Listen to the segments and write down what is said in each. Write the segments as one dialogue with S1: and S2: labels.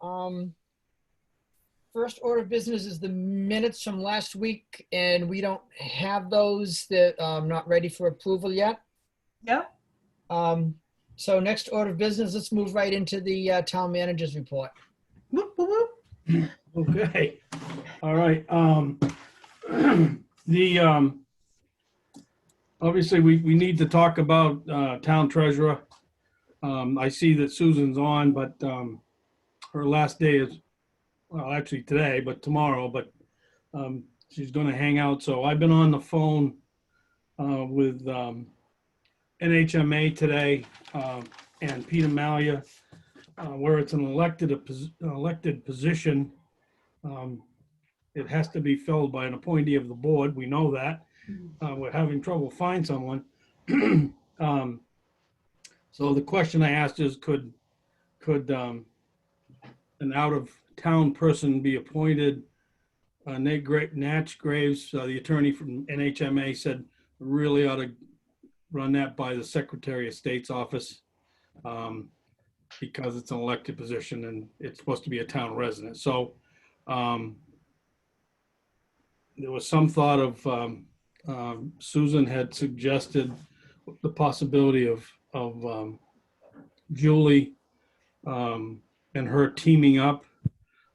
S1: Um, First order of business is the minutes from last week, and we don't have those that not ready for approval yet.
S2: Yep.
S1: So next order of business, let's move right into the town manager's report.
S2: Whoop, whoop, whoop.
S3: Okay, all right. Obviously, we need to talk about town treasurer. I see that Susan's on, but her last day is, well, actually today, but tomorrow, but she's gonna hang out. So I've been on the phone with NHMA today and Peter Malia, where it's an elected position. It has to be filled by an appointee of the board. We know that. We're having trouble find someone. So the question I asked is, could an out-of-town person be appointed? Natch Graves, the attorney from NHMA, said really ought to run that by the Secretary of State's office because it's an elected position and it's supposed to be a town resident. So there was some thought of Susan had suggested the possibility of Julie and her teaming up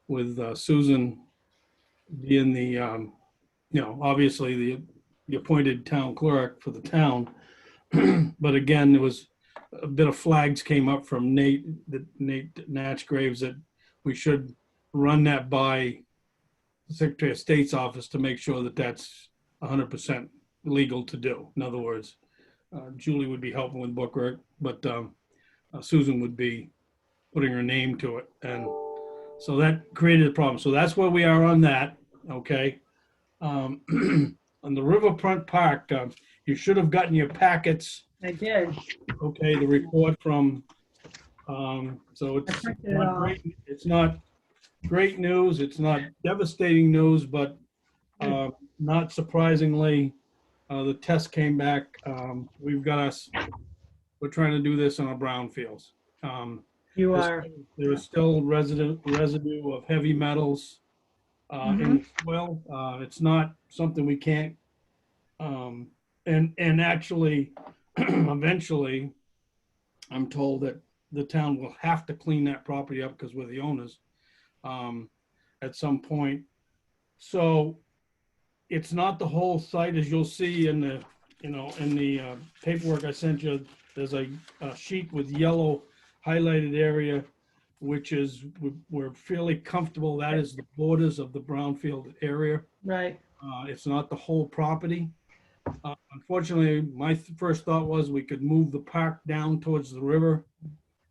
S3: with Susan being the, obviously the appointed town clerk for the town. But again, there was a bit of flags came up from Nate Natch Graves that we should run that by the Secretary of State's office to make sure that that's 100% legal to do. In other words, Julie would be helping with bookwork, but Susan would be putting her name to it. And so that created a problem. So that's where we are on that, okay? On the Riverfront Park, you should have gotten your packets.
S2: I did.
S3: Okay, the report from, so it's not great, it's not great news, it's not devastating news, but not surprisingly, the test came back. We're trying to do this on our brownfields.
S2: You are.
S3: There's still residue of heavy metals in the soil. It's not something we can't, and actually, eventually, I'm told that the town will have to clean that property up because we're the owners at some point. So it's not the whole site, as you'll see in the, in the paperwork I sent you. There's a sheet with yellow highlighted area, which is, we're fairly comfortable. That is the borders of the brownfield area.
S2: Right.
S3: It's not the whole property. Unfortunately, my first thought was we could move the park down towards the river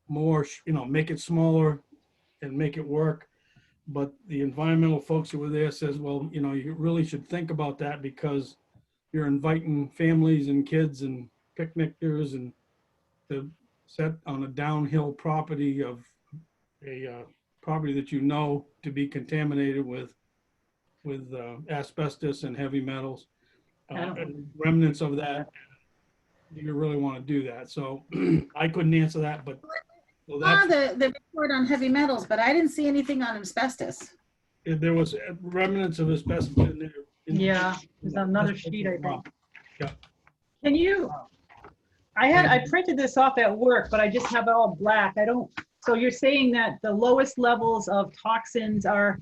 S3: more, make it smaller and make it work. But the environmental folks who were there says, well, you really should think about that because you're inviting families and kids and picnickers and to set on a downhill property of a property that to be contaminated with asbestos and heavy metals. Remnants of that, you really want to do that. So I couldn't answer that, but well,
S4: the report on heavy metals, but I didn't see anything on asbestos.
S3: there was remnants of asbestos in there.
S2: Yeah, there's another sheet, I think.
S3: Yeah.
S2: Can you, I printed this off at work, but I just have it all black. So you're saying that the lowest levels of toxins are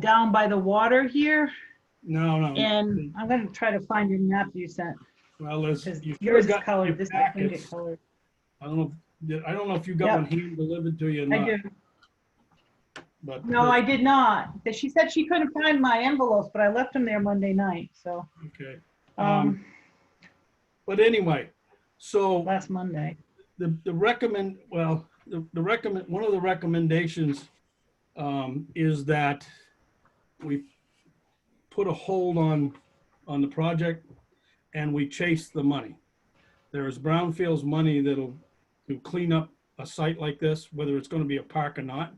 S2: down by the water here?
S3: No.
S2: And I'm going to try to find your map you sent.
S3: Well,
S2: yours is colored. This doesn't get colored.
S3: I don't know if you got one hand delivered to you or not.
S2: I do.
S3: But
S2: no, I did not. She said she couldn't find my envelopes, but I left them there Monday night. So.
S3: Okay. But anyway, so
S2: last Monday.
S3: One of the recommendations is that we put a hold on the project and we chase the money. There is brownfields money that'll to clean up a site like this, whether it's going to be a park or not.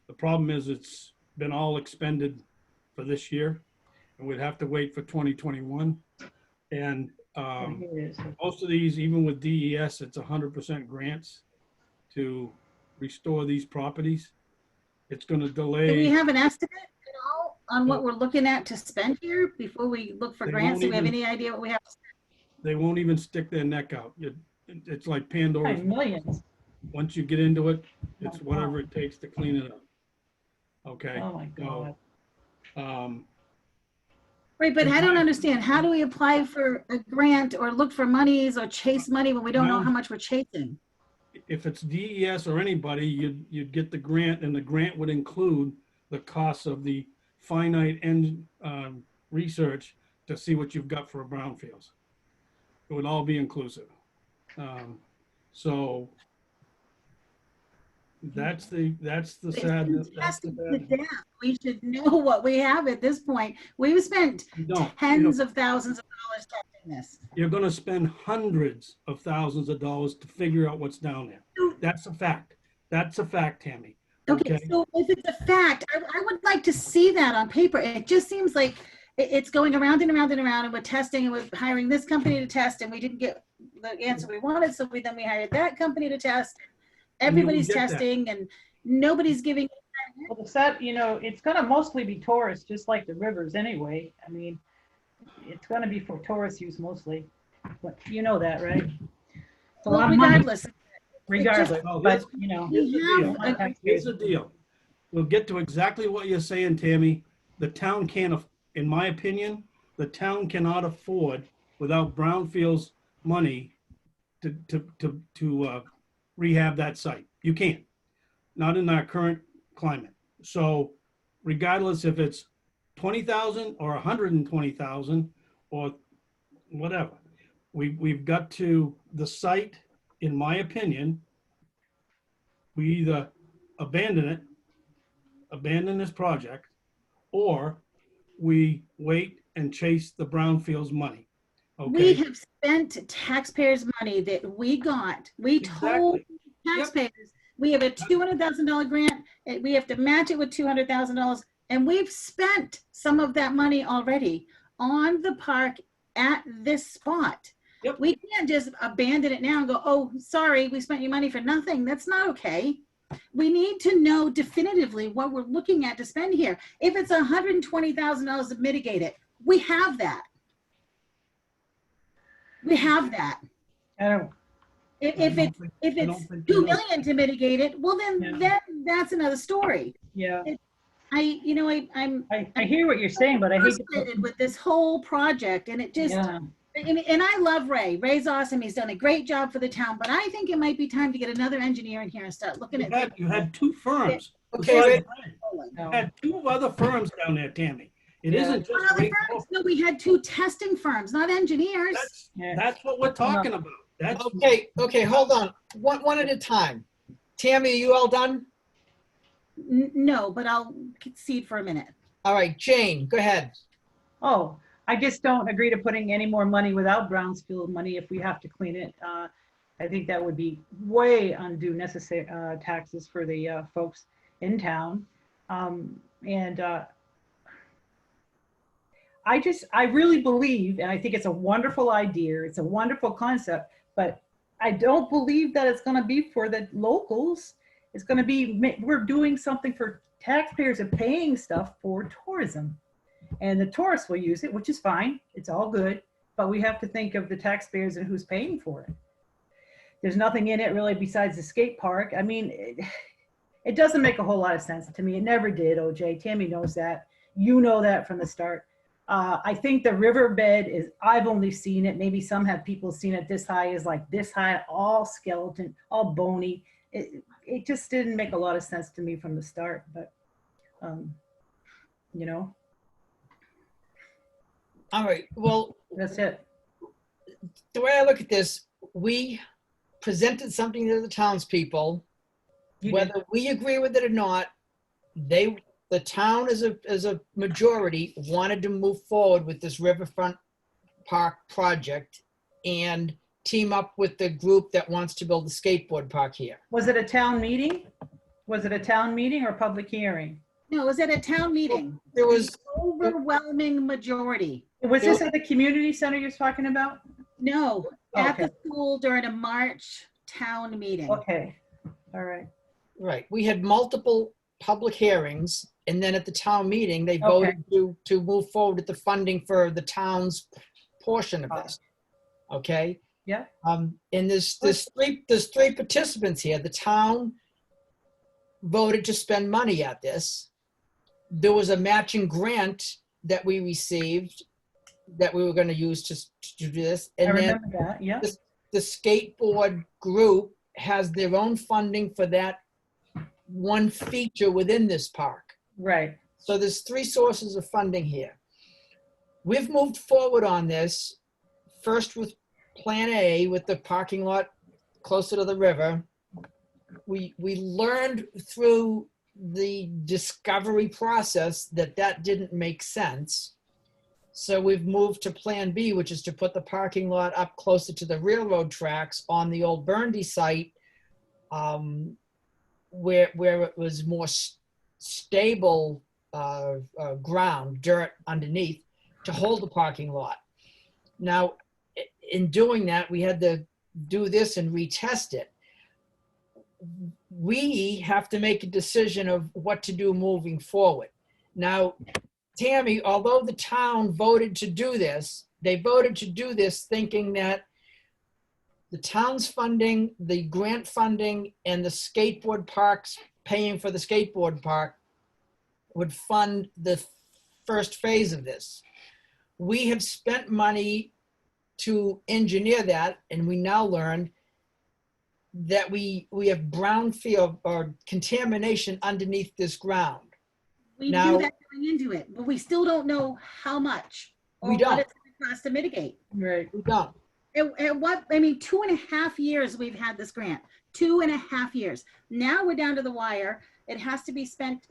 S3: The problem is it's been all expended for this year and we'd have to wait for 2021. And most of these, even with DES, it's 100% grants to restore these properties. It's gonna
S4: Do we
S3: delay.
S4: have an estimate at all on what we're looking at to spend here before we look for
S3: They
S4: grants?
S3: won't
S4: Do we have
S3: even-
S4: any idea what we have?
S3: They won't even stick their neck out. It's like Pandora's.
S2: Right, millions.
S3: Once you get into it, it's
S2: Oh,
S3: whatever
S2: wow.
S3: it takes to clean it up. Okay?
S2: Oh, my
S3: So,
S2: God.
S4: Right, but I don't understand. How do we apply for a grant or look for monies or chase money when we don't know
S3: Well-
S4: how much we're chasing?
S3: if it's DES or anybody, you'd get the grant, and the grant would include the cost of the finite end research to see what you've got for a brownfields. It would all be inclusive. So that's the
S4: It's
S3: sad.
S4: been tested to death. We should know what we have at this point. We've spent
S3: You don't.
S4: tens of thousands of dollars testing this.
S3: You're gonna spend hundreds of thousands of dollars to figure out what's down there. That's a fact. That's a fact, Tammy.
S4: Okay, so if it's a fact, I would like to see that on paper. It just seems like it's going around and around and around, and we're testing, and we're hiring this company to test, and we didn't get the answer we wanted, so then we hired that company to test.
S3: And you will
S4: Everybody's
S3: get that.
S4: testing, and nobody's giving.
S2: Well, the set, it's gonna mostly be tourists, just like the rivers anyway. I mean, it's gonna be for tourist use mostly. But you know that, right? It's a
S4: Well,
S2: lot of money
S4: regardless,
S2: regardless,
S3: Well,
S2: but,
S3: Here's the deal.
S4: have
S3: Here's the deal. We'll get to exactly what you're saying, Tammy. The town can't, in my opinion, the town cannot afford without brownfields money to rehab that site. You can't, not in our current climate. So regardless if it's 20,000 or 120,000 or whatever, we've got to, the site, in my opinion, we either abandon this project, or we wait and chase the brownfields money.
S4: We
S3: Okay?
S4: have spent taxpayers' money that we got. We told
S3: Exactly. Yep.
S4: taxpayers, we have a $200,000 grant, and we have to match it with $200,000, and we've spent some of that money already on the park at this spot.
S3: Yep.
S4: We can't just abandon it now and go, oh, sorry, we spent your money for nothing. That's not okay. We need to know definitively what we're looking at to spend here. If it's $120,000 to mitigate it, we have that. We have that.
S2: I don't,
S4: If
S3: I
S4: it's
S3: don't think
S4: 2
S3: you know.
S4: million to mitigate it, well then that's another story.
S2: yeah,
S4: I'm
S2: I hear what you're saying, but I hate to.
S4: frustrated with this whole project, and it just,
S2: Yeah.
S4: and I love Ray. Ray's awesome. He's done a great job for the town, but I think it might be time to get another engineer in here and start looking at.
S3: You had two firms.
S1: Okay,
S3: Besides
S1: wait.
S3: Ray.
S2: No.
S3: You had two other firms down there, Tammy. It
S2: Yeah.
S3: isn't
S4: What
S3: just
S4: other
S3: Ray.
S4: firms? No, we had 2 testing firms, not engineers.
S2: Yeah.
S3: That's what we're talking about. That's,
S1: Okay, hold on. One at a time. Tammy, are you all done?
S4: No, but I'll concede for a minute.
S1: All right, Jane, go ahead.
S2: Oh, I just don't agree to putting any more money without Brownsfield money if we have to clean it. I think that would be way undue necessary taxes for the folks in town. I really believe, and I think it's a wonderful idea, it's a wonderful concept, but I don't believe that it's gonna be for the locals. It's gonna be, we're doing something for taxpayers are paying stuff for tourism. And the tourists will use it, which is fine, it's all good, but we have to think of the taxpayers and who's paying for it. There's nothing in it really besides the skate park. I mean, it doesn't make a whole lot of sense to me. It never did, OJ. Tammy knows that. You know that from the start. I think the riverbed is, I've only seen it, maybe some have people seen it this high, is like this high, all skeleton, all bony. It just didn't make a lot of sense to me from the start, but, you know,
S1: All right, well,
S2: that's it.
S1: the way I look at this, we presented something to the townspeople.
S2: You did.
S1: Whether we agree with it or not, the town as a majority wanted to move forward with this Riverfront Park project and team up with the group that wants to build the skateboard park here.
S2: Was it a town meeting? Was it a town meeting or public hearing?
S4: No, it was at a town meeting.
S1: There was,
S4: Overwhelming majority.
S2: Was this at the community center you're talking about?
S4: No, at the
S2: Okay.
S4: school during a March town meeting.
S2: Okay, all right.
S1: right, we had multiple public hearings, and then at the town meeting, they voted to move forward with the funding for the town's portion of this. Okay?
S2: Yeah.
S1: And there's three participants here. The town voted to spend money at this. There was a matching grant that we received that we were going to use to do this.
S2: I
S1: And then
S2: remember that, yeah.
S1: the skateboard group has their own funding for that one feature within this park.
S2: Right.
S1: So there's three sources of funding here. We've moved forward on this, first with Plan A, with the parking lot closer to the river. We learned through the discovery process that didn't make sense. So we've moved to Plan B, which is to put the parking lot up closer to the railroad tracks on the old Burndy site, where it was more stable ground, dirt underneath, to hold the parking lot. Now, in doing that, we had to do this and retest it. We have to make a decision of what to do moving forward. Now, Tammy, although the town voted to do this, they voted to do this thinking that the town's funding, the grant funding, and the skateboard parks paying for the skateboard park would fund the first phase of this. We have spent money to engineer that, and we now learned that we have brownfield or contamination underneath this ground.
S4: We
S1: Now-
S4: knew that going into it, but we still don't know how much or
S1: We don't.
S4: what it's going to cost to mitigate.
S2: Right.
S1: We don't.
S4: And what, I mean, 2.5 years we've had this grant, 2.5 years. Now we're down to the wire. It has to be spent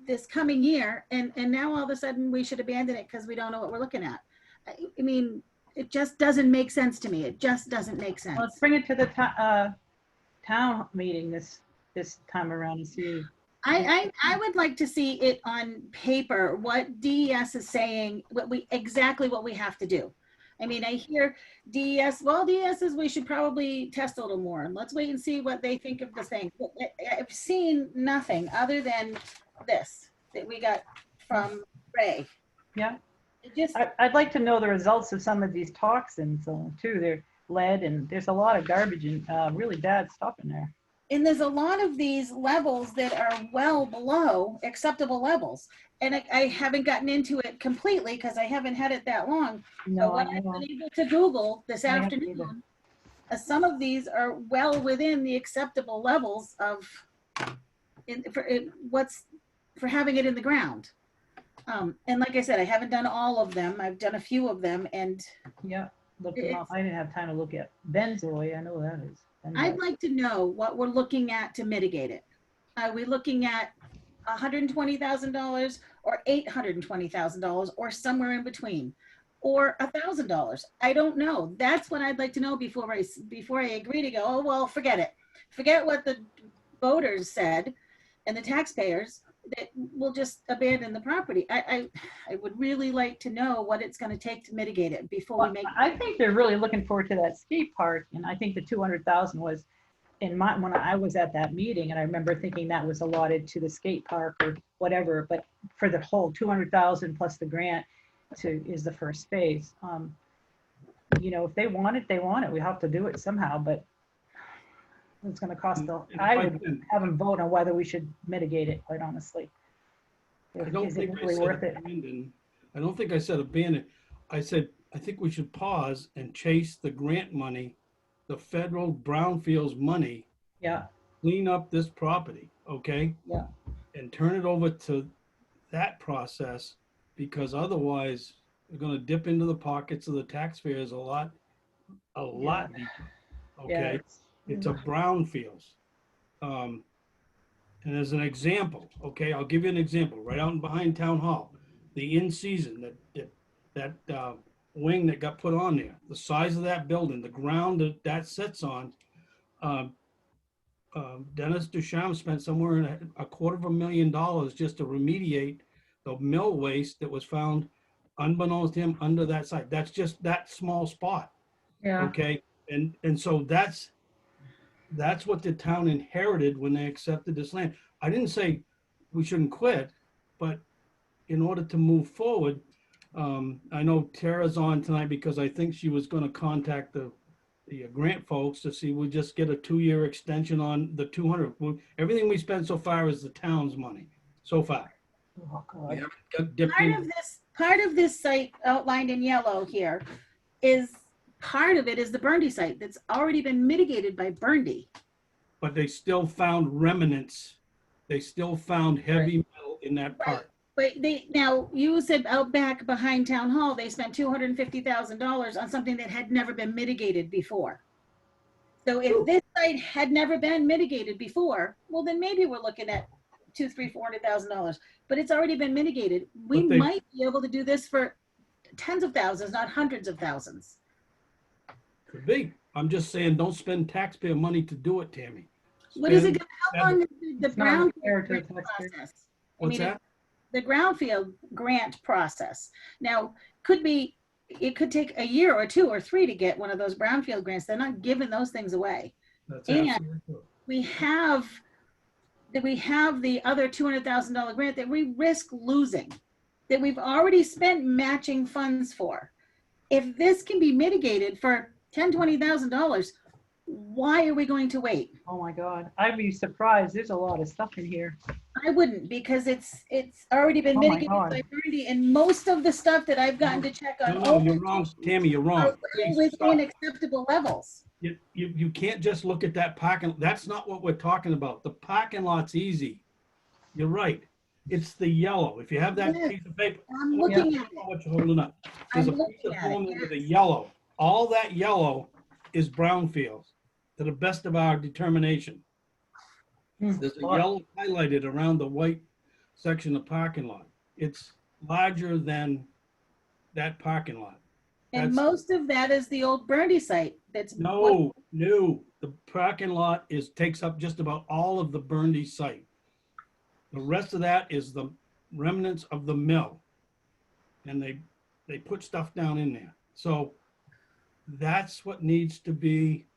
S4: this coming year. And now all of a sudden we should abandon it because we don't know what we're looking at. I mean, it just doesn't make sense to me. It just doesn't make sense.
S2: Let's bring it to the town meeting this time around and see.
S4: I would like to see it on paper, what DES is saying, exactly what we have to do. I mean, I hear DES, well, DES says we should probably test a little more. Let's wait and see what they think of the thing. I've seen nothing other than this that we got from Ray.
S2: Yeah.
S4: It just,
S2: I'd like to know the results of some of these toxins too. They're lead and there's a lot of garbage and really bad stuff in there.
S4: and there's a lot of these levels that are well below acceptable levels. And I haven't gotten into it completely because I haven't had it that long.
S2: No,
S4: But what
S2: I
S4: I've
S2: know.
S4: been able to Google this
S2: I haven't either.
S4: afternoon, some of these are well within the acceptable levels of for having it in the ground. And like I said, I haven't done all of them. I've done a few of them, and
S2: Yeah, look them up. I didn't have time to look at benzoy. I know that is.
S4: I'd like to know what we're looking at to mitigate it. Are we looking at $120,000 or $820,000 or somewhere in between, or $1,000? I don't know. That's what I'd like to know before I agree to go, oh, well, forget it. Forget what the voters said and the taxpayers, that we'll just abandon the property. I would really like to know what it's going to take to mitigate it before we make.
S2: I think they're really looking forward to that skate park, and I think the 200,000 was when I was at that meeting, and I remember thinking that was allotted to the skate park or whatever, but for the whole 200,000 plus the grant is the first phase. You know, if they want it, they want it. We have to do it somehow, but it's going to cost I would have them vote on whether we should mitigate it, quite honestly.
S3: I don't
S2: Is it
S3: think I
S2: really
S3: said
S2: worth it?
S3: abandon. I don't think I said abandon. I said, I think we should pause and chase the grant money, the federal brownfields money,
S2: Yeah,
S3: clean up this property, okay?
S2: Yeah.
S3: And turn it over to that process, because otherwise we're gonna dip into the pockets of the taxpayers a lot deeper, okay? It's a brownfields. And as an example, okay, I'll give you an example. Right out behind Town Hall, the in-season, that wing that got put on there, the size of that building, the ground that sits on, Dennis Duchamp spent somewhere in $250,000 just to remediate the mill waste that was found, unbeknownst to him, under that site. That's just that small spot.
S2: yeah.
S3: Okay, and so that's what the town inherited when they accepted this land. I didn't say we shouldn't quit, but in order to move forward, I know Tara's on tonight because I think she was gonna contact the grant folks to see, we'll just get a 2-year extension on the 200. Everything we spent so far is the town's money, so far.
S2: Oh,
S3: We
S2: God.
S3: haven't got dipped
S4: Part
S3: in.
S4: of this site outlined in yellow here is, part of it is the Burndy site that's already been mitigated by Burndy.
S3: But they still found remnants. They still found heavy metal in that part.
S4: But now you said out back behind town hall, they spent $250,000 on something that had never been mitigated before. So if this site had never been mitigated before, well, then maybe we're looking at $200,000, $300,000, $400,000, but it's already been mitigated. We
S3: But they-
S4: might be able to do this for tens of thousands, not hundreds of thousands.
S3: Could be. I'm just saying, don't spend taxpayer money to do it, Tammy.
S4: What is it,
S3: Spend-
S4: how long is the
S2: It's not
S4: brownfield
S2: fair to the
S4: grant
S2: taxpayer.
S4: process? I
S3: What's
S4: mean,
S3: that?
S4: the brownfield grant process. Now, it could take a year or 2 or 3 to get one of those brownfield grants. They're not giving those things away.
S3: That's
S4: and-
S3: absolutely true.
S4: We have the other $200,000 grant that we risk losing, that we've already spent matching funds for. If this can be mitigated for $10,000, $20,000, why are we going to wait?
S2: Oh, my God. I'd be surprised. There's a lot of stuff in here.
S4: I wouldn't, because it's already been
S2: Oh my
S4: mitigated
S2: God.
S4: by Burndy, and most of the stuff that I've gotten to check on
S3: No, you're wrong, Tammy, you're wrong.
S4: are
S3: Please
S4: within
S3: stop.
S4: acceptable levels.
S3: You can't just look at that parking, that's not what we're talking about. The parking lot's easy. You're right. It's the yellow. If you have that
S4: Yes.
S3: piece of paper,
S4: I'm
S3: oh,
S4: looking
S3: yeah,
S4: at
S3: I know
S4: it.
S3: what you're holding up. There's a
S4: I'm
S3: piece
S4: looking
S3: of
S4: at it,
S3: form with a
S4: yes.
S3: yellow. All that yellow is brownfields, to the best of our determination. There's a yellow highlighted around the white section of parking lot. It's larger than that parking lot.
S4: And
S3: That's-
S4: most of that is the old Burndy site. That's
S3: No, the parking lot takes up just about all of the Burndy site. The rest of that is the remnants of the mill. And they put stuff down in there. So that's what needs to be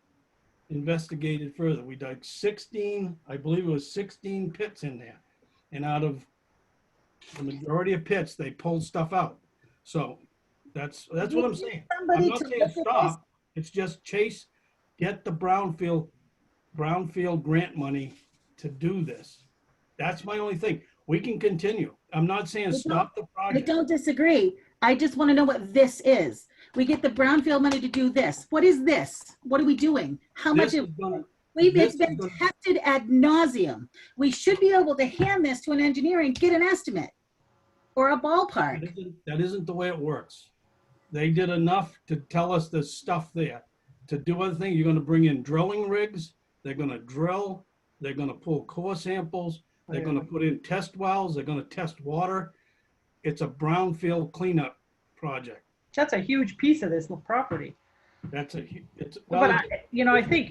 S3: investigated further. We dug 16, I believe it was 16 pits in there. And out of the majority of pits, they pulled stuff out. So that's what I'm saying. I'm
S4: somebody
S3: not
S4: to
S3: saying
S4: look at this.
S3: stop. It's just Chase, get the brownfield grant money to do this. That's my only thing. We can continue. I'm not saying stop the
S4: I
S3: project.
S4: don't disagree. I just want to know what this is. We get the brownfield money to do this. What is this? What are we doing? How much?
S3: This is gonna-
S4: It's
S3: this is
S4: been
S3: gonna-
S4: tested ad nauseum. We should be able to hand this to an engineer and get an estimate or a ballpark.
S3: That isn't the way it works. They did enough to tell us there's stuff there. To do other things, you're gonna bring in drilling rigs, they're gonna drill, they're gonna pull core samples, they're gonna put in test wells, they're gonna test water. It's a brownfield cleanup project.
S2: That's a huge piece of this property.
S3: It's,
S2: But
S3: well,
S2: I think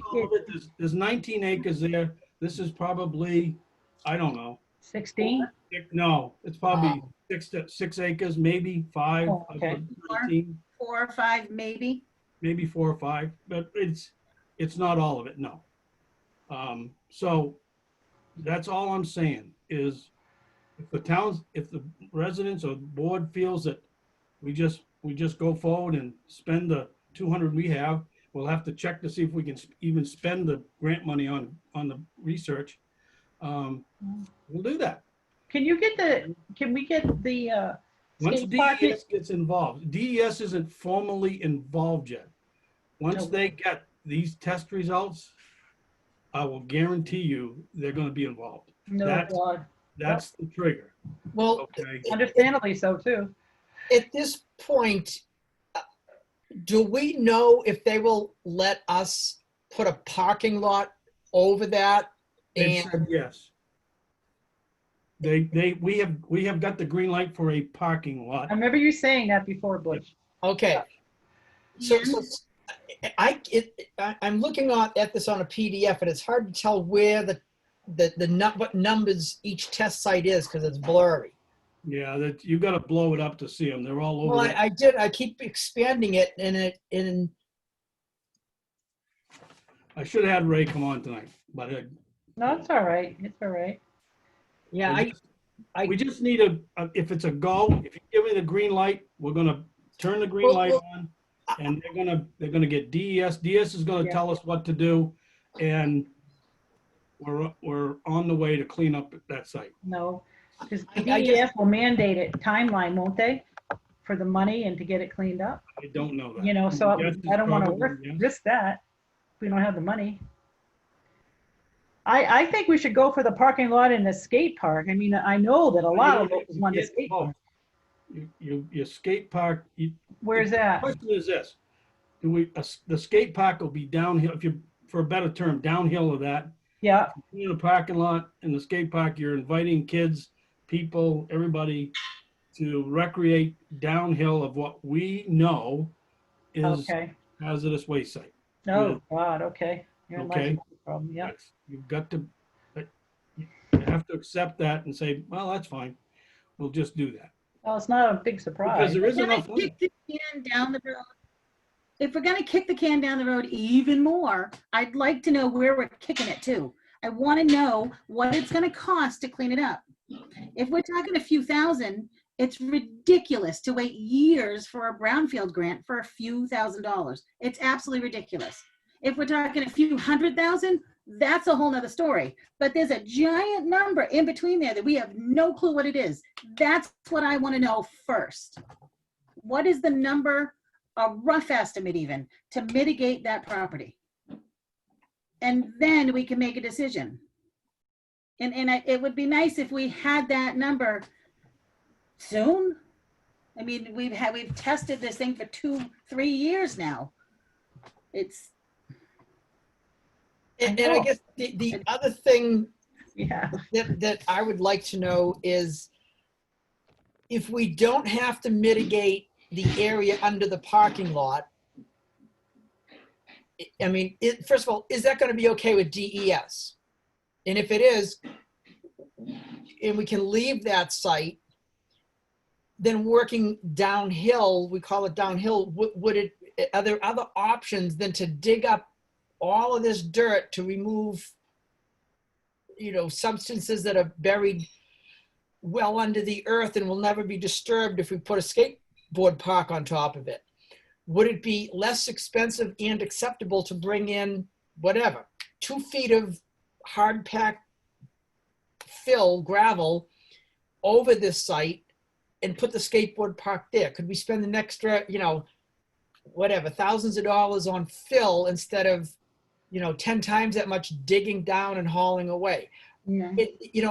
S3: there's 19 acres there. This is probably, I don't know.
S2: 16.
S3: No, it's probably 6 acres, maybe 5.
S2: Oh, okay.
S3: of the 19.
S4: 4 or 5, maybe.
S3: Maybe 4 or 5, but it's not all of it, no. So that's all I'm saying is if the residents or board feels that we just go forward and spend the 200 we have, we'll have to check to see if we can even spend the grant money on the research. We'll do that.
S2: Can we get the
S3: Once
S2: skate park?
S3: DES gets involved, DES isn't formally involved yet. Once
S2: No.
S3: they get these test results, I will guarantee you they're gonna be involved.
S2: No,
S3: That's-
S2: God.
S3: That's the trigger,
S1: Well,
S3: okay?
S2: Understandably so, too.
S1: at this point, do we know if they will let us put a parking lot over that?
S3: They
S1: And
S3: said yes. We have got the green light for a parking lot.
S2: I remember you saying that before, Butch.
S1: okay, so I'm looking at this on a PDF, and it's hard to tell where what numbers each test site is because it's blurry.
S3: Yeah, that, you gotta blow it up to see them. They're all
S1: Well,
S3: over.
S1: I did. I keep expanding it, and
S3: I should have had Ray come on tonight, but
S2: No, it's all right. It's all right.
S1: yeah,
S3: We just need if it's a go, if you give me the green light, we're gonna turn the green light on, and they're gonna get DES. DES is gonna
S2: Yeah.
S3: tell us what to do, and we're on the way to clean up that site.
S2: No, because
S1: I guess-
S2: DES will mandate it timeline, won't they? For the money and to get it cleaned up,
S3: I don't know that.
S2: you know, so
S3: Yes,
S2: I don't want to
S3: probably, yes.
S2: risk that if we don't have the money. I think we should go for the parking lot in the skate park. I mean, I know that a lot of locals want the
S3: It's
S2: skate
S3: both.
S2: park.
S3: Your skate park.
S2: Where's
S3: The
S2: that?
S3: question is this: the skate park will be downhill, if you, for a better term, downhill of that.
S2: Yeah,
S3: In the parking lot, in the skate park, you're inviting kids, people, everybody to recreate downhill of what we know is
S2: okay.
S3: hazardous waste site.
S2: Oh, God, okay. You're in
S3: Okay.
S2: line with the problem, yeah.
S3: You've got to, you have to accept that and say, well, that's fine. We'll just do that.
S2: Well, it's not a big
S3: Because
S2: surprise.
S3: there is
S4: We're gonna
S3: enough. money.
S4: kick the can down the road. If we're gonna kick the can down the road even more, I'd like to know where we're kicking it to. I want to know what it's gonna cost to clean it up. If we're talking a few thousand, it's ridiculous to wait years for a brownfield grant for a few $1,000s. It's absolutely ridiculous. If we're talking a few 100,000, that's a whole nother story. But there's a giant number in between there that we have no clue what it is. That's what I want to know first. What is the number, a rough estimate even, to mitigate that property? And then we can make a decision. It would be nice if we had that number soon. I mean, we've tested this thing for 2-3 years now. It's,
S1: And I guess the other thing
S2: Yeah,
S1: that I would like to know is if we don't have to mitigate the area under the parking lot, I mean, first of all, is that going to be okay with DES? And if it is, and we can leave that site, then working downhill, we call it downhill, are there other options than to dig up all of this dirt to remove, substances that are buried well under the earth and will never be disturbed if we put a skateboard park on top of it? Would it be less expensive and acceptable to bring in 2 feet of hard packed fill, gravel over this site and put the skateboard park there? Could we spend an extra, thousands of dollars on fill instead of, 10 times that much digging down and hauling away?
S2: yeah.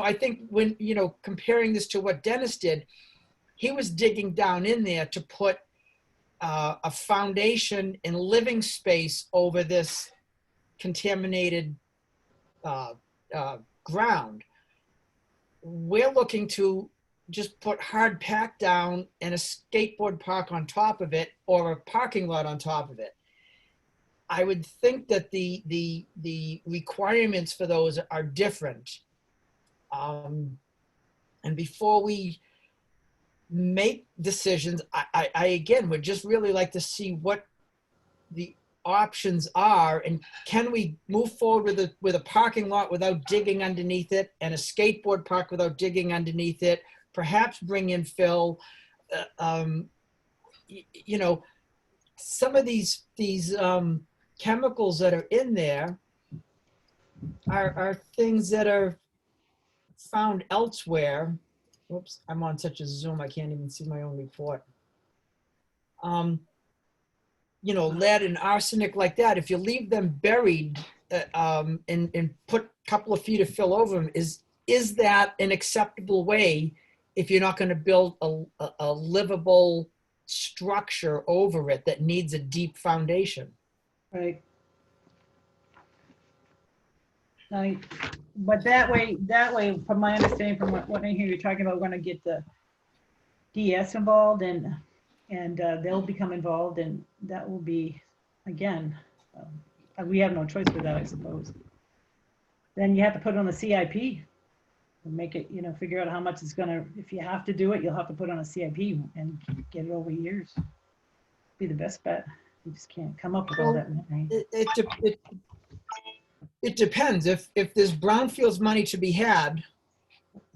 S1: I think when, comparing this to what Dennis did, he was digging down in there to put a foundation and living space over this contaminated ground. We're looking to just put hard pack down and a skateboard park on top of it, or a parking lot on top of it. I would think that the requirements for those are different. And before we make decisions, I again would just really like to see what the options are, and can we move forward with a parking lot without digging underneath it, and a skateboard park without digging underneath it, perhaps bring in fill. Some of these chemicals that are in there are things that are found elsewhere. Whoops, I'm on such a Zoom, I can't even see my own report. Lead and arsenic like that, if you leave them buried and put a couple of feet of fill over them, is that an acceptable way if you're not going to build a livable structure over it that needs a deep foundation?
S2: Right. But that way, from my understanding, from what I hear you're talking about, we're gonna get the DS involved and they'll become involved, and that will be, again, we have no choice with that, I suppose. Then you have to put it on the CIP and make it, figure out how much it's gonna, if you have to do it, you'll have to put it on a CIP and get it over years. Be the best bet. You just can't come up with all that money.
S1: It depends. If there's brownfields money to be had,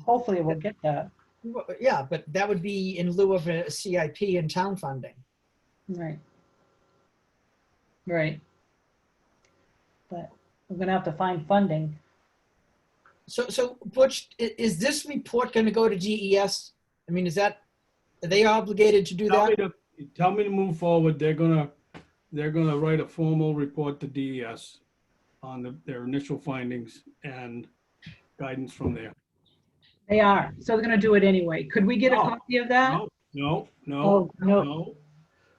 S2: hopefully we'll get that.
S1: Well, yeah, but that would be in lieu of a CIP and town funding.
S2: Right. Right. But we're gonna have to find funding.
S1: So Butch, is this report going to go to DES? I mean, are they obligated to do that?
S3: Tell me to move forward. They're gonna write a formal report to DES on their initial findings and guidance from there.
S2: They are, so they're gonna do it anyway. Could we get a
S3: No,
S2: copy of that?
S3: No,
S2: Oh, no.
S3: no.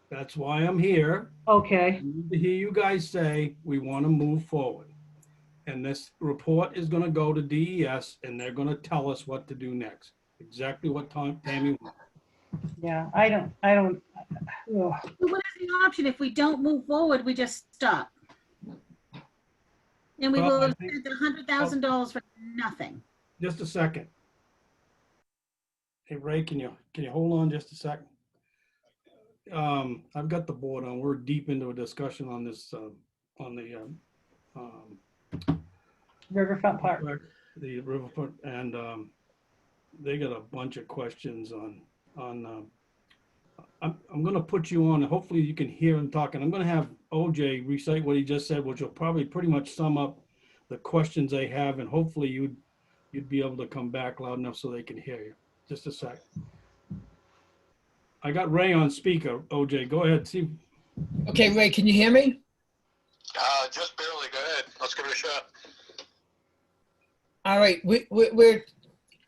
S3: That's why I'm here.
S2: Okay,
S3: I need to hear you guys say, we want to move forward. And this report is gonna go to DES and they're gonna tell us what to do next. Exactly what Tammy wants.
S2: yeah, I don't, ugh.
S4: What is the option? If we don't move forward, we just stop. And we
S3: Well,
S4: will
S3: I
S4: have
S3: think-
S4: spent $100,000 for nothing.
S3: Just a second. Hey, Ray, can you hold on just a second? I've got the board on. We're deep into a discussion on this, on the
S2: Riverfront Park.
S3: the riverfront, and they got a bunch of questions on. I'm going to put you on. Hopefully, you can hear him talking. I'm going to have OJ recite what he just said, which will probably pretty much sum up the questions they have, and hopefully you'd be able to come back loud enough so they can hear you. Just a sec. I got Ray on speaker. OJ, go ahead. See.
S1: Okay, Ray, can you hear me?
S5: Just barely. Go ahead. Let's give it a shot.
S1: All right, we're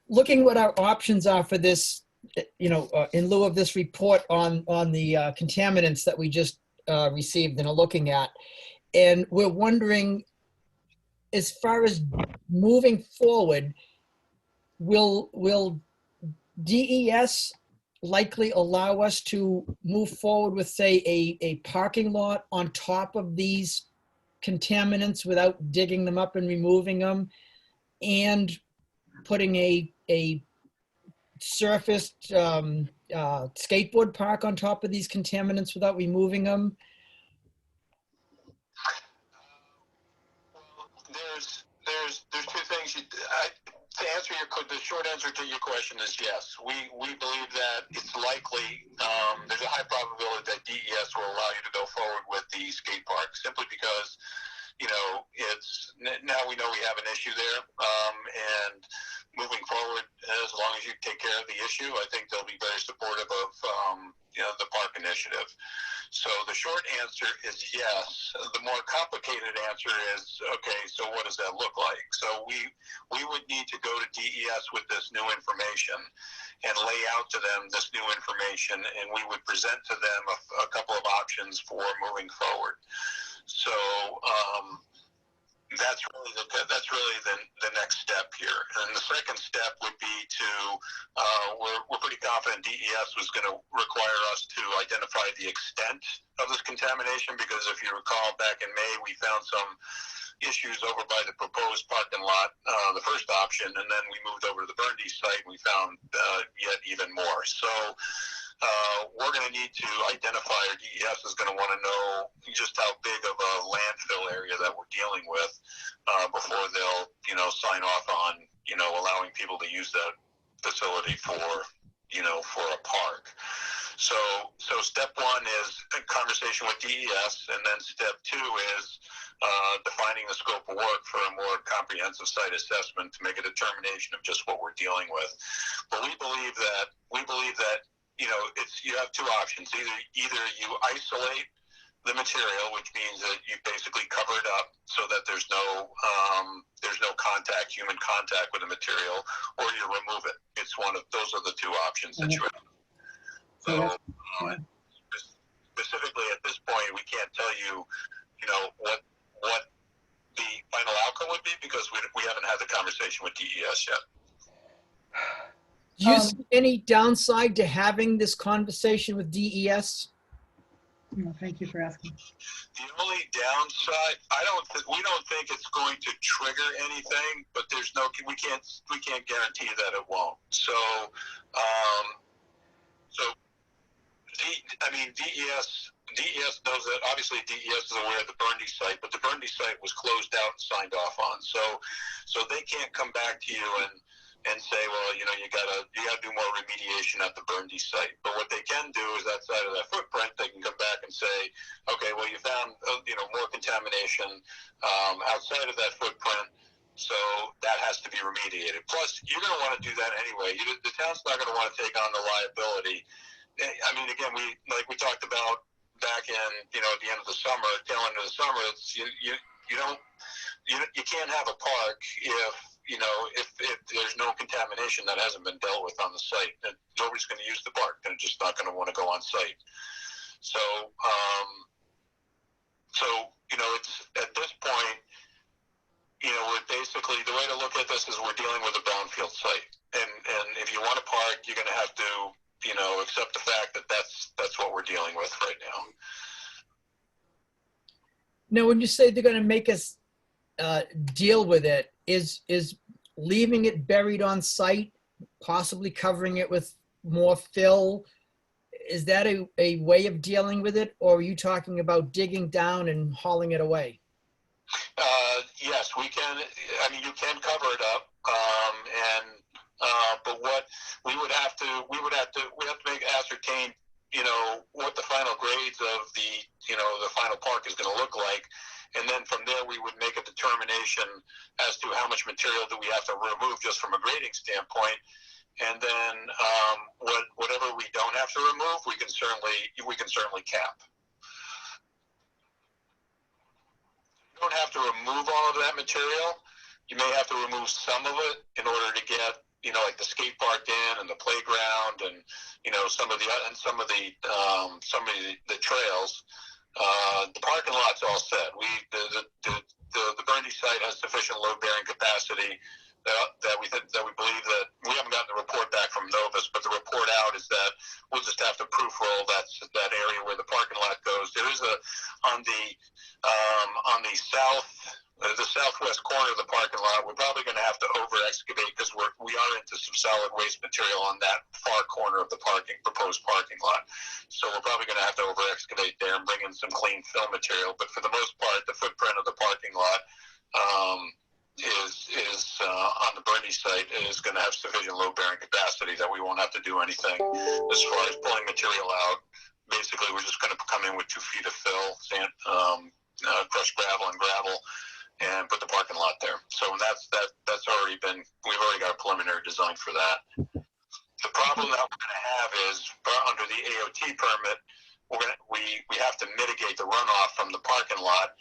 S1: looking what our options are for this, in lieu of this report on the contaminants that we just received and are looking at. And we're wondering, as far as moving forward, will DES likely allow us to move forward with, say, a parking lot on top of these contaminants without digging them up and removing them, and putting a surfaced skateboard park on top of these contaminants without removing them?
S5: Well, there's two things. To answer the short answer to your question is yes. We believe that it's likely, there's a high probability that DES will allow you to go forward with the skate park, simply because, now we know we have an issue there, and moving forward, as long as you take care of the issue, I think they'll be very supportive of, the park initiative. So the short answer is yes. The more complicated answer is, okay, so what does that look like? So we would need to go to DES with this new information and lay out to them this new information, and we would present to them a couple of options for moving forward. So that's really the next step here. And the second step would be to we're pretty confident DES was going to require us to identify the extent of this contamination, because if you recall, back in May we found some issues over by the proposed parking lot, the first option, and then we moved over to the Burndy site and we found yet even more. So we're going to need to identify, or DES is going to want to know just how big of a landfill area that we're dealing with before they'll, sign off on, allowing people to use that facility for a park. So step one is a conversation with DES, and then step two is defining the scope of work for a more comprehensive site assessment to make a determination of just what we're dealing with. But we believe that you have two options. Either you isolate the material, which means that you basically cover it up so that there's no human contact with the material, or you remove it. It's those are the two options that you have. So specifically at this point, we can't tell you, what the final outcome would be, because we haven't had the conversation with DES yet.
S1: Do you see any downside to having this conversation with DES?
S2: No, thank you for asking.
S5: The only downside, we don't think it's going to trigger anything, but we can't guarantee that it won't. So, DES knows that. Obviously, DES is aware of the Burndy site, but the Burndy site was closed out and signed off on. So they can't come back to you and and say, well, you gotta do more remediation at the Burndy site. But what they can do is outside of that footprint, they can come back and say, okay, well, you found more contamination outside of that footprint, so that has to be remediated. Plus, you're going to want to do that anyway. The town's not going to want to take on the liability. I mean, again, we talked about back in at the end of the summer, tail end of the summer. It's you can't have a park if there's no contamination that hasn't been dealt with on the site. And nobody's going to use the park. They're just not going to want to go on site. So it's at this point, we're basically, the way to look at this is we're dealing with a brownfield site, and if you want a park, you're going to have to accept the fact that that's what we're dealing with right now.
S1: Now, when you say they're going to make us deal with it, is leaving it buried on site, possibly covering it with more fill, is that a way of dealing with it, or are you talking about digging down and hauling it away?
S5: Yes, we can. I mean, you can cover it up, but what we would have to ascertain, what the final grades of the final park is going to look like, and then from there we would make a determination as to how much material do we have to remove just from a grading standpoint, and then whatever we don't have to remove, we can certainly cap. You don't have to remove all of that material. You may have to remove some of it in order to get, like the skate park in and the playground and some of the trails. The parking lot's all set. The Burndy site has sufficient load bearing capacity that we believe that we haven't gotten the report back from Novus, but the report out is that we'll just have to proof roll that area where the parking lot goes. There is on the southwest corner of the parking lot, we're probably going to have to over excavate because we are into some solid waste material on that far corner of the proposed parking lot. So we're probably going to have to over excavate there and bring in some clean fill material. But for the most part, the footprint of the parking lot is on the Burndy site is going to have sufficient load bearing capacity that we won't have to do anything as far as pulling material out. Basically, we're just going to come in with 2 feet of fill, sand, crushed gravel and gravel, and put the parking lot there. So that's already been, we've already got a preliminary design for that. The problem that we're going to have is under the AOT permit, we have to mitigate the runoff from the parking lot.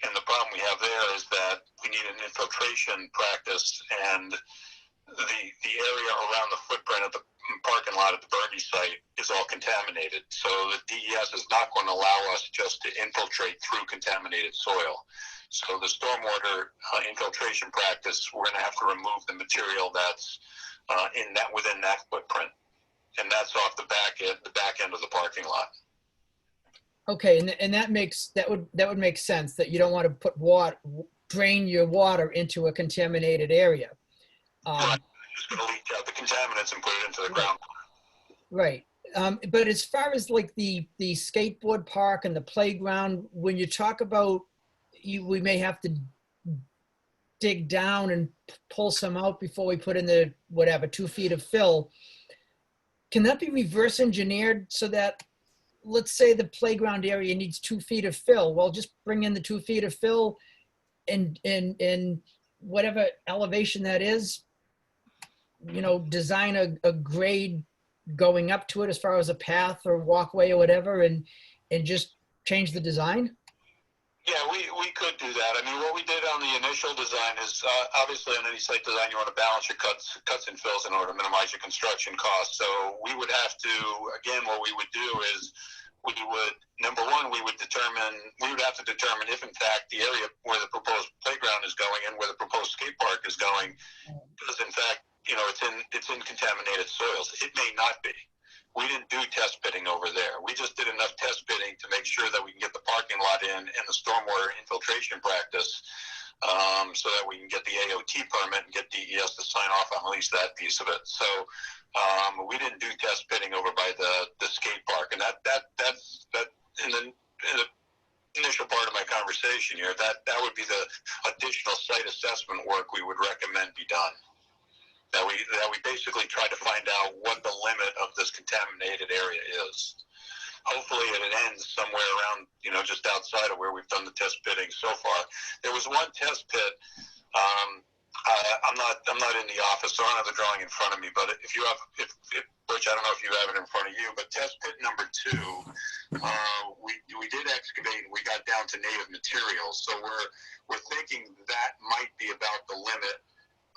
S5: And the problem we have there is that we need an infiltration practice, and the area around the footprint of the parking lot at the Burndy site is all contaminated. So the DES is not going to allow us just to infiltrate through contaminated soil. So the stormwater infiltration practice, we're going to have to remove the material that's within that footprint, and that's off the back end of the parking lot.
S1: Okay, and that would make sense, that you don't want to drain your water into a contaminated area.
S5: Right. Just going to leach out the contaminants and put it into the ground.
S1: Right. But as far as like the skateboard park and the playground, when you talk about we may have to dig down and pull some out before we put in the 2 feet of fill, can that be reverse engineered so that, let's say the playground area needs 2 feet of fill? Well, just bring in the 2 feet of fill and whatever elevation that is, design a grade going up to it as far as a path or walkway or whatever, and just change the design?
S5: Yeah, we could do that. I mean, what we did on the initial design is obviously on any site design, you want to balance your cuts and fills in order to minimize your construction costs. So we would have to, again, what we would do is number one, we would have to determine if in fact the area where the proposed playground is going and where the proposed skate park is going is in fact, it's in contaminated soils. It may not be. We didn't do test pitting over there. We just did enough test pitting to make sure that we can get the parking lot in and the stormwater infiltration practice, so that we can get the AOT permit and get DES to sign off on at least that piece of it. So we didn't do test pitting over by the skate park, and that's in the initial part of my conversation here. That would be the additional site assessment work we would recommend be done. that we basically try to find out what the limit of this contaminated area is. Hopefully it ends somewhere around, just outside of where we've done the test pitting so far. There was one test pit. I'm not in the office, so I don't have the drawing in front of me. But if Butch, I don't know if you have it in front of you. But test pit number 2, we did excavate and we got down to native materials. So we're thinking that might be about the limit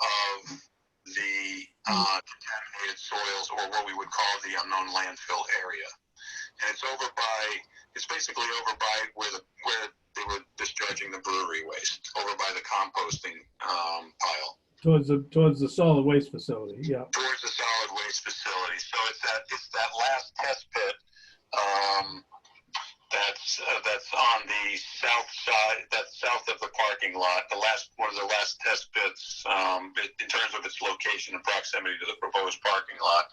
S5: of the contaminated soils, or what we would call the unknown landfill area. And it's basically over by where they were discharging the brewery waste, over by the composting pile.
S3: Towards the solid waste facility, yeah.
S5: Towards the solid waste facility. So it's that last test pit that's on the south side, that's south of the parking lot. One of the last test pits in terms of its location and proximity to the proposed parking lot.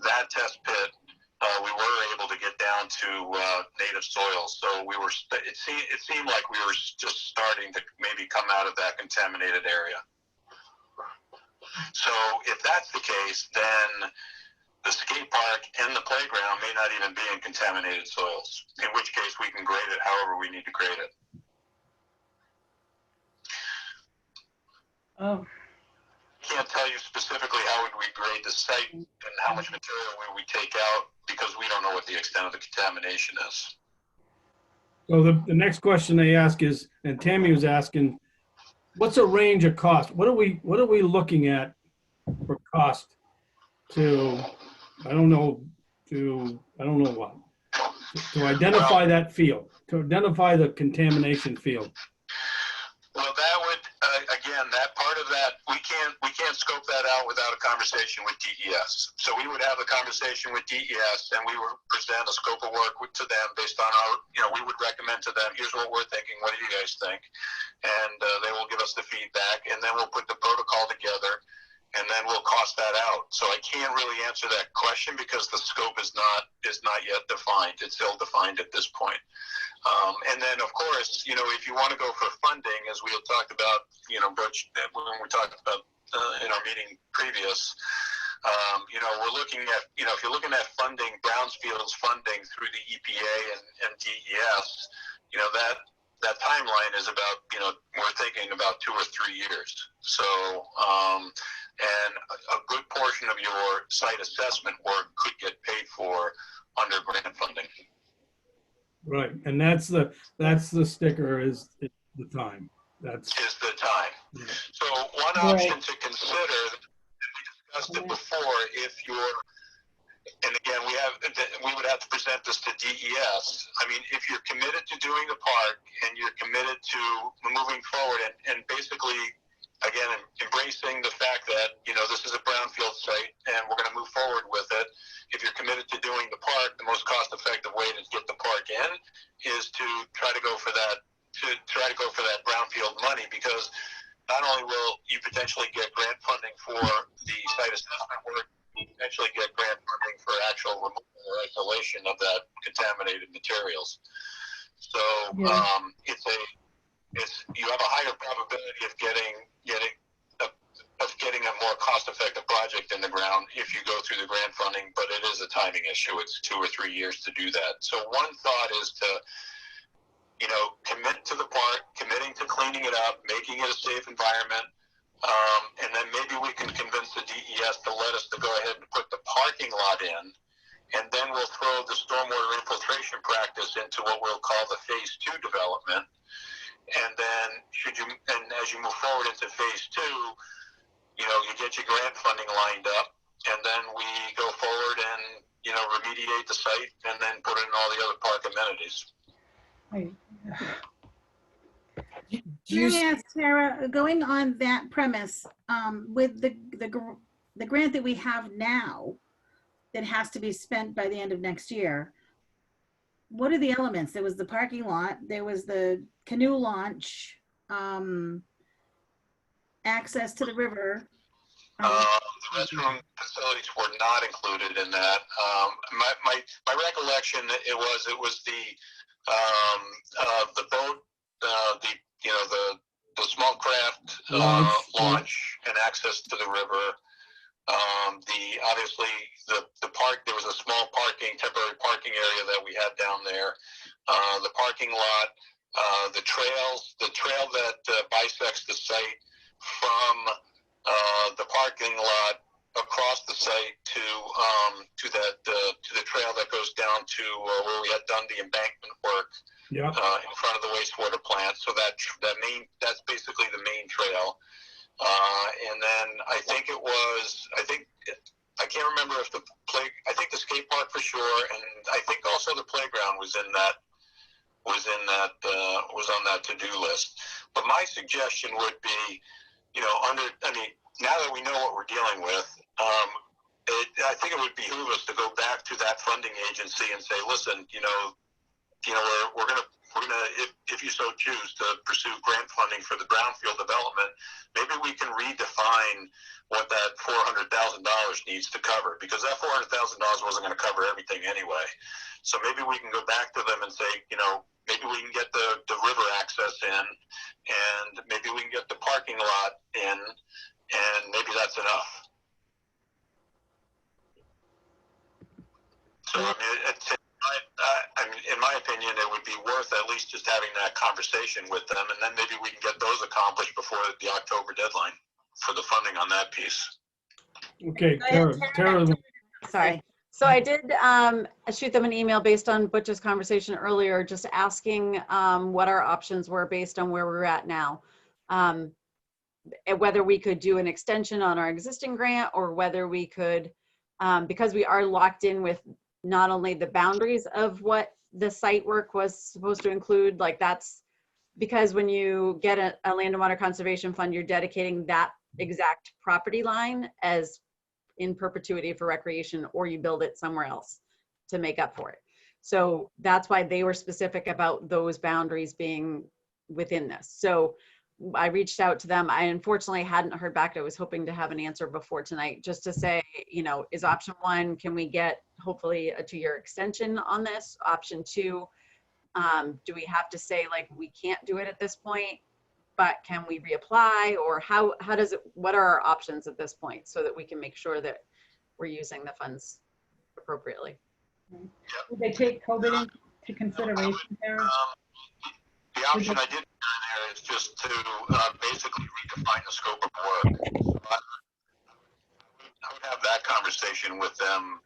S5: That test pit, we were able to get down to native soils. So it seemed like we were just starting to maybe come out of that contaminated area. So if that's the case, then the skate park and the playground may not even be in contaminated soils, in which case we can grade it however we need to grade it.
S2: Oh,
S5: Can't tell you specifically how would we grade the site and how much material would we take out, because we don't know what the extent of the contamination is.
S3: So the next question they ask is, and Tammy was asking, what's a range of cost? What are we looking at for cost to what? To identify that field, to identify the contamination field.
S5: Well, that would again, that part of that we can't scope that out without a conversation with DES. So we would have a conversation with DES, and we would present a scope of work to them based on our, we would recommend to them, here's what we're thinking. What do you guys think? And they will give us the feedback, and then we'll put the protocol together, and then we'll cost that out. So I can't really answer that question because the scope is not yet defined. It's ill-defined at this point. And then, of course, if you want to go for funding, as we had talked about, Butch, when we talked about in our meeting previous, we're looking at, if you're looking at funding, Brownfield's funding through the EPA and DES, that timeline is about, we're thinking about 2 or 3 years. So, and a good portion of your site assessment work could get paid for under grant funding.
S3: Right, and that's the sticker is the time.
S5: Is the time.
S3: Yeah.
S5: So one option to consider, and we discussed it before, and again, we would have to present this to DES. I mean, if you're committed to doing the park and you're committed to moving forward and basically, again, embracing the fact that, this is a brownfield site and we're going to move forward with it. If you're committed to doing the park, the most cost-effective way to get the park in is to try to go for that brownfield money, because not only will you potentially get grant funding for the site assessment work, you potentially get grant funding for actual removal or isolation of that contaminated materials. So you have a higher probability of getting a more cost-effective project in the ground if you go through the grant funding, but it is a timing issue. It's 2 or 3 years to do that. So one thought is to, commit to the park, committing to cleaning it up, making it a safe environment, and then maybe we can convince the DES to let us to go ahead and put the parking lot in, and then we'll throw the stormwater infiltration practice into what we'll call the phase 2 development. And then as you move forward into phase 2, you get your grant funding lined up, and then we go forward and, remediate the site and then put in all the other park amenities.
S2: right.
S4: Let me ask Tara, going on that premise, with the grant that we have now that has to be spent by the end of next year, what are the elements? There was the parking lot, there was the canoe launch, access to the river.
S5: The restroom facilities were not included in that. My recollection, it was the boat, the small craft launch and access to the river, Obviously the park, there was a small temporary parking area that we had down there. The parking lot, the trail that bisects the site from the parking lot across the site to the trail that goes down to where we had done the embankment work.
S3: Yeah.
S5: In front of the wastewater plant. So that's basically the main trail. And then I can't remember if I think the skate park for sure, and I think also the playground was on that to-do list. But my suggestion would be, now that we know what we're dealing with, I think it would behoove us to go back to that funding agency and say, listen, we're gonna, if you so choose, to pursue grant funding for the brownfield development. Maybe we can redefine what that $400,000 needs to cover, because that $400,000 wasn't going to cover everything anyway. So maybe we can go back to them and say, maybe we can get the river access in, and maybe we can get the parking lot in, and maybe that's enough. So in my opinion, it would be worth at least just having that conversation with them, and then maybe we can get those accomplished before the October deadline for the funding on that piece.
S3: Okay, Tara.
S6: Sorry. So I did shoot them an email based on Butch's conversation earlier, just asking what our options were based on where we're at now. And whether we could do an extension on our existing grant, or whether we could, because we are locked in with not only the boundaries of what the site work was supposed to include, like that's because when you get a land and water conservation fund, you're dedicating that exact property line as in perpetuity for recreation, or you build it somewhere else to make up for it. So that's why they were specific about those boundaries being within this. So I reached out to them. I unfortunately hadn't heard back. I was hoping to have an answer before tonight, just to say, is option one, can we get hopefully a 2-year extension on this? Option two, do we have to say like, we can't do it at this point, but can we reapply? Or how does it, what are our options at this point, so that we can make sure that we're using the funds appropriately?
S2: Did they take COVID into consideration there?
S5: The option I did there is just to basically redefine the scope of work. I would have that conversation with them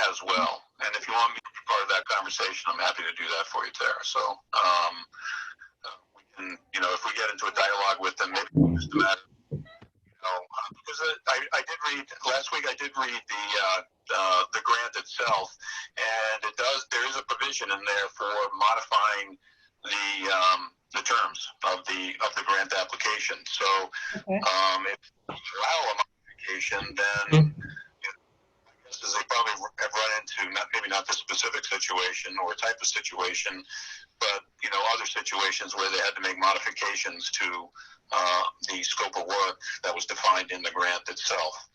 S5: as well. And if you want me to be part of that conversation, I'm happy to do that for you, Tara. So we can, if we get into a dialogue with them, maybe just a matter, because I did read last week. I did read the grant itself, and there is a provision in there for modifying the terms of the grant application. So if you allow a modification, then I guess as they probably have run into maybe not this specific situation or type of situation, but other situations where they had to make modifications to the scope of work that was defined in the grant itself.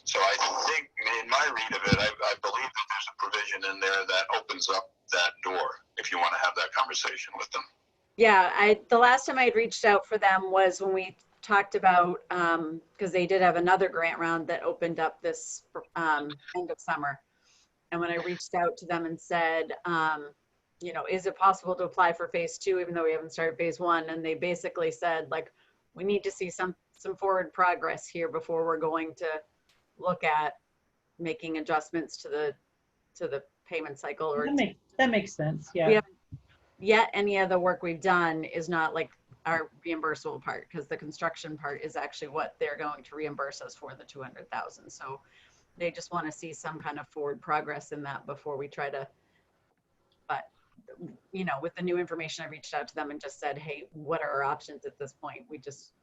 S5: So I think, in my read of it, I believe that there's a provision in there that opens up that door if you want to have that conversation with them.
S6: Yeah, the last time I had reached out for them was when we talked about, because they did have another grant round that opened up this end of summer. And when I reached out to them and said, is it possible to apply for phase 2, even though we haven't started phase 1? And they basically said, like, we need to see some forward progress here before we're going to look at making adjustments to the payment cycle. Or
S2: that makes sense. Yeah.
S6: We haven't yet any of the work we've done is not like our reimbursable part, because the construction part is actually what they're going to reimburse us for, the $200,000. So they just want to see some kind of forward progress in that before we try to, but with the new information, I reached out to them and just said, hey, what are our options at this point? We just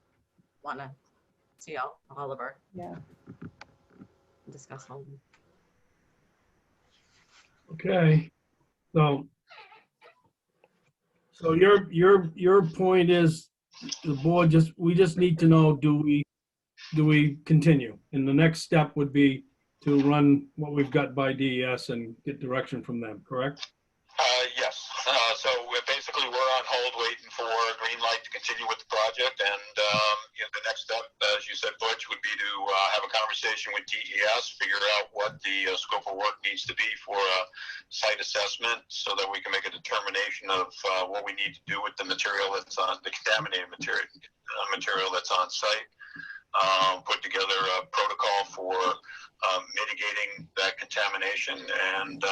S6: want to see all of our, discuss all of them.
S3: Okay, so your point is the board we just need to know, do we continue? And the next step would be to run what we've got by DES and get direction from them, correct?
S5: Yes. So basically we're on hold waiting for a green light to continue with the project. And the next step, as you said, Butch, would be to have a conversation with DES, figure out what the scope of work needs to be for a site assessment, so that we can make a determination of what we need to do with the material that's on the contaminated material that's on site. Put together a protocol for mitigating that contamination, and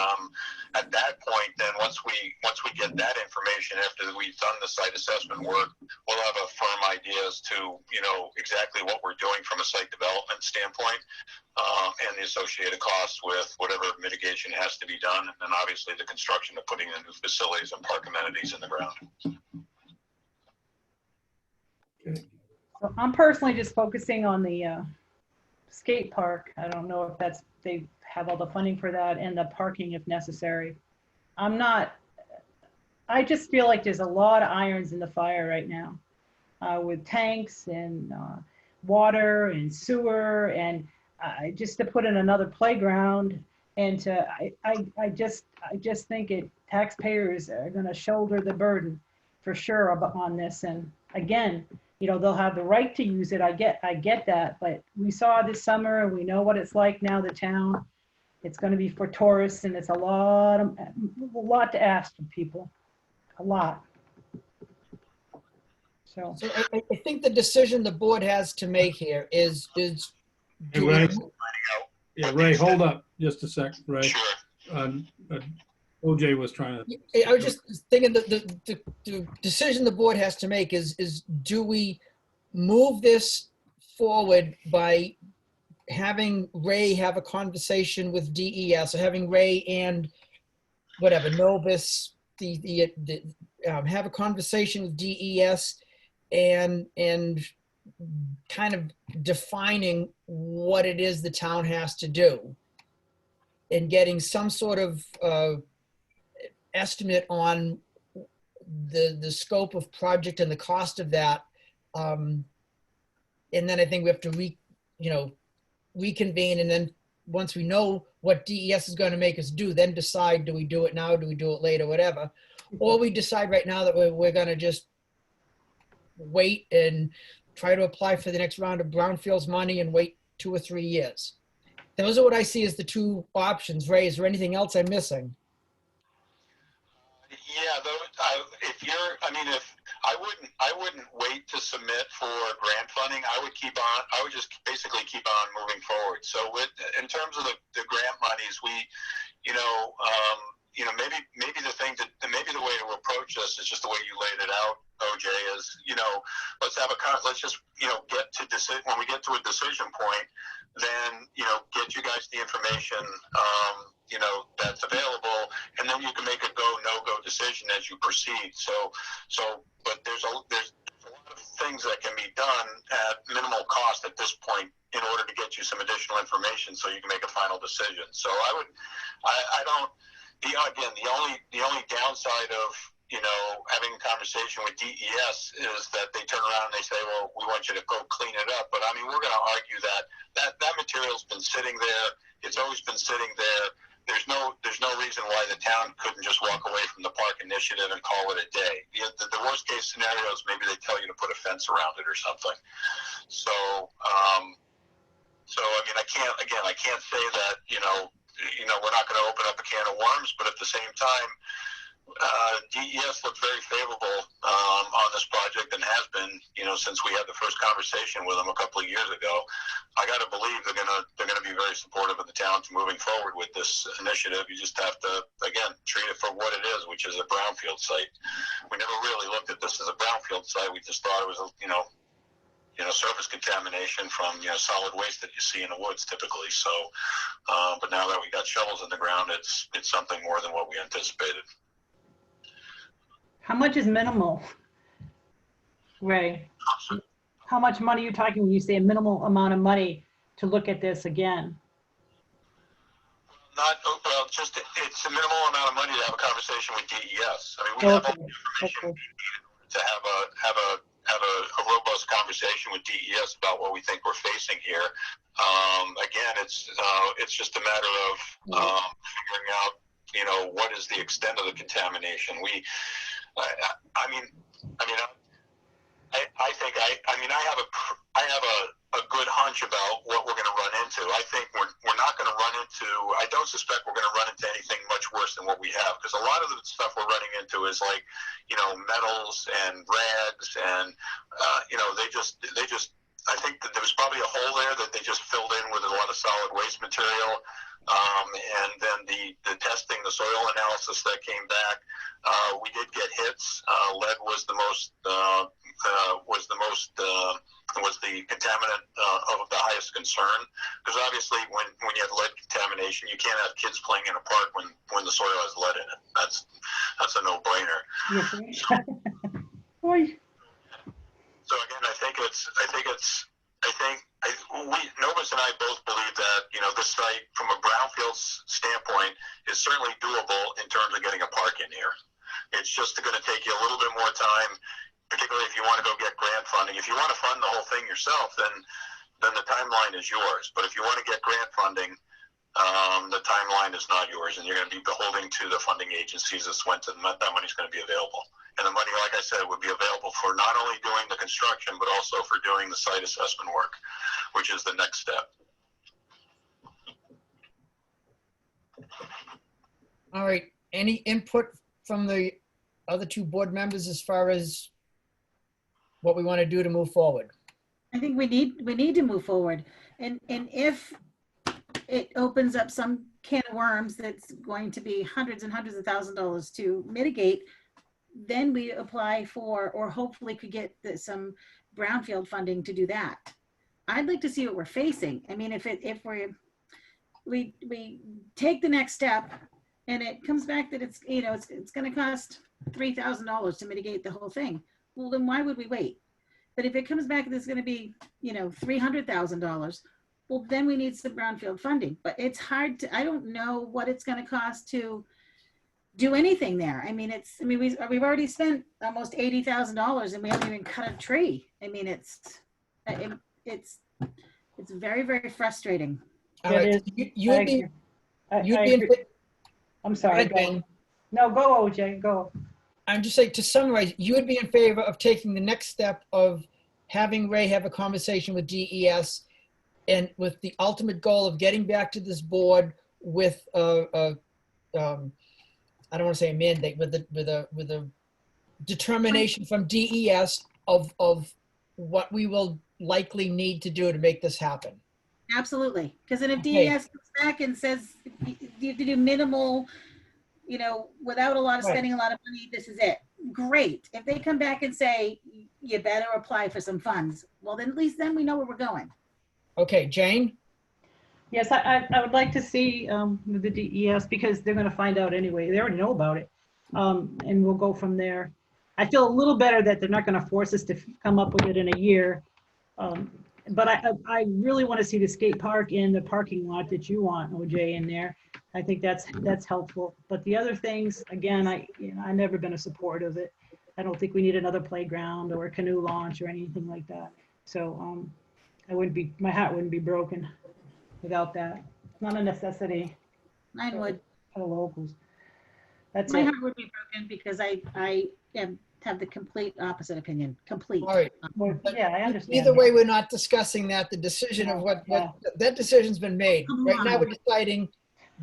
S5: at that point, then once we get that information after we've done the site assessment work, we'll have a firm idea as to exactly what we're doing from a site development standpoint, and the associated costs with whatever mitigation has to be done, and then obviously the construction of putting the new facilities and park amenities in the ground.
S2: So I'm personally just focusing on the skate park. I don't know if they have all the funding for that, and the parking if necessary. I just feel like there's a lot of irons in the fire right now, with tanks and water and sewer, and just to put in another playground, and I just think taxpayers are going to shoulder the burden for sure on this. And again, they'll have the right to use it. I get that, but we saw this summer, and we know what it's like now. The town, it's going to be for tourists, and it's a lot to ask from people, a lot. So
S1: I think the decision the board has to make here is
S3: Hey, Ray. Yeah, Ray, hold up just a sec, Ray.
S5: Sure.
S3: OJ was trying to.
S1: I was just thinking the decision the board has to make is do we move this forward by having Ray have a conversation with DES, or having Ray and whatever, Novus, have a conversation with DES and kind of defining what it is the town has to do, and getting some sort of estimate on the scope of project and the cost of that. And then I think we have to reconvene, and then once we know what DES is going to make us do, then decide, do we do it now, do we do it later, whatever. Or we decide right now that we're going to just wait and try to apply for the next round of brownfields money and wait 2 or 3 years. Those are what I see as the two options. Ray, is there anything else I'm missing?
S5: Yeah, I wouldn't wait to submit for grant funding. I would just basically keep on moving forward. So in terms of the grant monies, maybe the way to approach this is just the way you laid it out, OJ, is, let's just get to decision. When we get to a decision point, then get you guys the information that's available, and then you can make a no-go decision as you proceed. But there's a lot of things that can be done at minimal cost at this point in order to get you some additional information so you can make a final decision. So the only downside of having a conversation with DES is that they turn around and they say, well, we want you to go clean it up. But I mean, we're going to argue that material's been sitting there. It's always been sitting there. There's no reason why the town couldn't just walk away from the park initiative and call it a day. The worst case scenario is maybe they tell you to put a fence around it or something. So I mean, I can't say that, we're not going to open up a can of worms, but at the same time, DES looked very favorable on this project, and has been, since we had the first conversation with them a couple of years ago. I got to believe they're gonna be very supportive of the town to moving forward with this initiative. You just have to, again, treat it for what it is, which is a brownfield site. We never really looked at this as a brownfield site. We just thought it was surface contamination from solid waste that you see in the woods typically. So, but now that we got shovels in the ground, it's something more than what we anticipated.
S2: how much is minimal, Ray? How much money are you talking when you say a minimal amount of money to look at this again?
S5: It's a minimal amount of money to have a conversation with DES. I mean, we have all the information to have a robust conversation with DES about what we think we're facing here. Again, it's just a matter of figuring out, what is the extent of the contamination. I mean, I mean, I think I mean, I have a good hunch about what we're going to run into. I think we're not going to run into, I don't suspect we're going to run into anything much worse than what we have, because a lot of the stuff we're running into is like, you know, metals and rags and, you know, they just, I think that there was probably a hole there that they just filled in with a lot of solid waste material. And then the testing, the soil analysis that came back, we did get hits. Lead was the most, was the contaminant of the highest concern, because obviously when you have lead contamination, you can't have kids playing in a park when the soil has lead in it. That's a no-brainer.
S2: Boy.
S5: So again, I think Novus and I both believe that, you know, this site from a brownfield standpoint is certainly doable in terms of getting a park in here. It's just going to take you a little bit more time, particularly if you want to go get grant funding. If you want to fund the whole thing yourself, then the timeline is yours. But if you want to get grant funding, the timeline is not yours, and you're going to be beholden to the funding agencies as when that money's going to be available. And the money, like I said, would be available for not only doing the construction, but also for doing the site assessment work, which is the next step.
S1: All right, any input from the other two board members as far as what we want to do to move forward?
S4: I think we need to move forward. And if it opens up some can of worms that's going to be hundreds and hundreds of $1,000s to mitigate, then we apply for, or hopefully could get some brownfield funding to do that. I'd like to see what we're facing. I mean, if we take the next step and it comes back that it's, you know, it's going to cost $3,000 to mitigate the whole thing, well, then why would we wait? But if it comes back that it's going to be, you know, $300,000, well, then we need some brownfield funding. But it's hard to, I don't know what it's going to cost to do anything there. I mean, we've already spent almost $80,000 and we haven't even cut a tree. I mean, it's very, very frustrating.
S1: All right, you'd be in,
S2: I'm sorry.
S1: Go ahead,
S2: No, go, OJ, go.
S1: I'm just saying, to summarize, you would be in favor of taking the next step of having Ray have a conversation with DES, and with the ultimate goal of getting back to this board with I don't want to say a mandate, with a determination from DES of what we will likely need to do to make this happen.
S4: Absolutely. Because then if
S1: Okay.
S4: DES comes back and says you have to do minimal, you know, without a lot of
S1: Right.
S4: spending a lot of money, this is it. Great. If they come back and say you better apply for some funds, well, then at least then we know where we're going.
S1: Okay, Jane?
S2: Yes, I would like to see with the DES, because they're going to find out anyway. They already know about it. And we'll go from there. I feel a little better that they're not going to force us to come up with it in a year. But I really want to see the skate park in the parking lot that you want, OJ, in there. I think that's helpful. But the other things, again, I've never been a support of it. I don't think we need another playground or a canoe launch or anything like that. So my heart wouldn't be broken without that. It's not a necessity
S4: Mine would.
S2: for the locals. That's
S4: My
S2: it.
S4: heart would be broken because I have the complete opposite opinion. Complete.
S1: All right.
S2: Well, yeah, I understand.
S1: Either way, we're not discussing that. The decision of what that decision's been made.
S4: Come
S1: Right now,
S4: on.
S1: we're deciding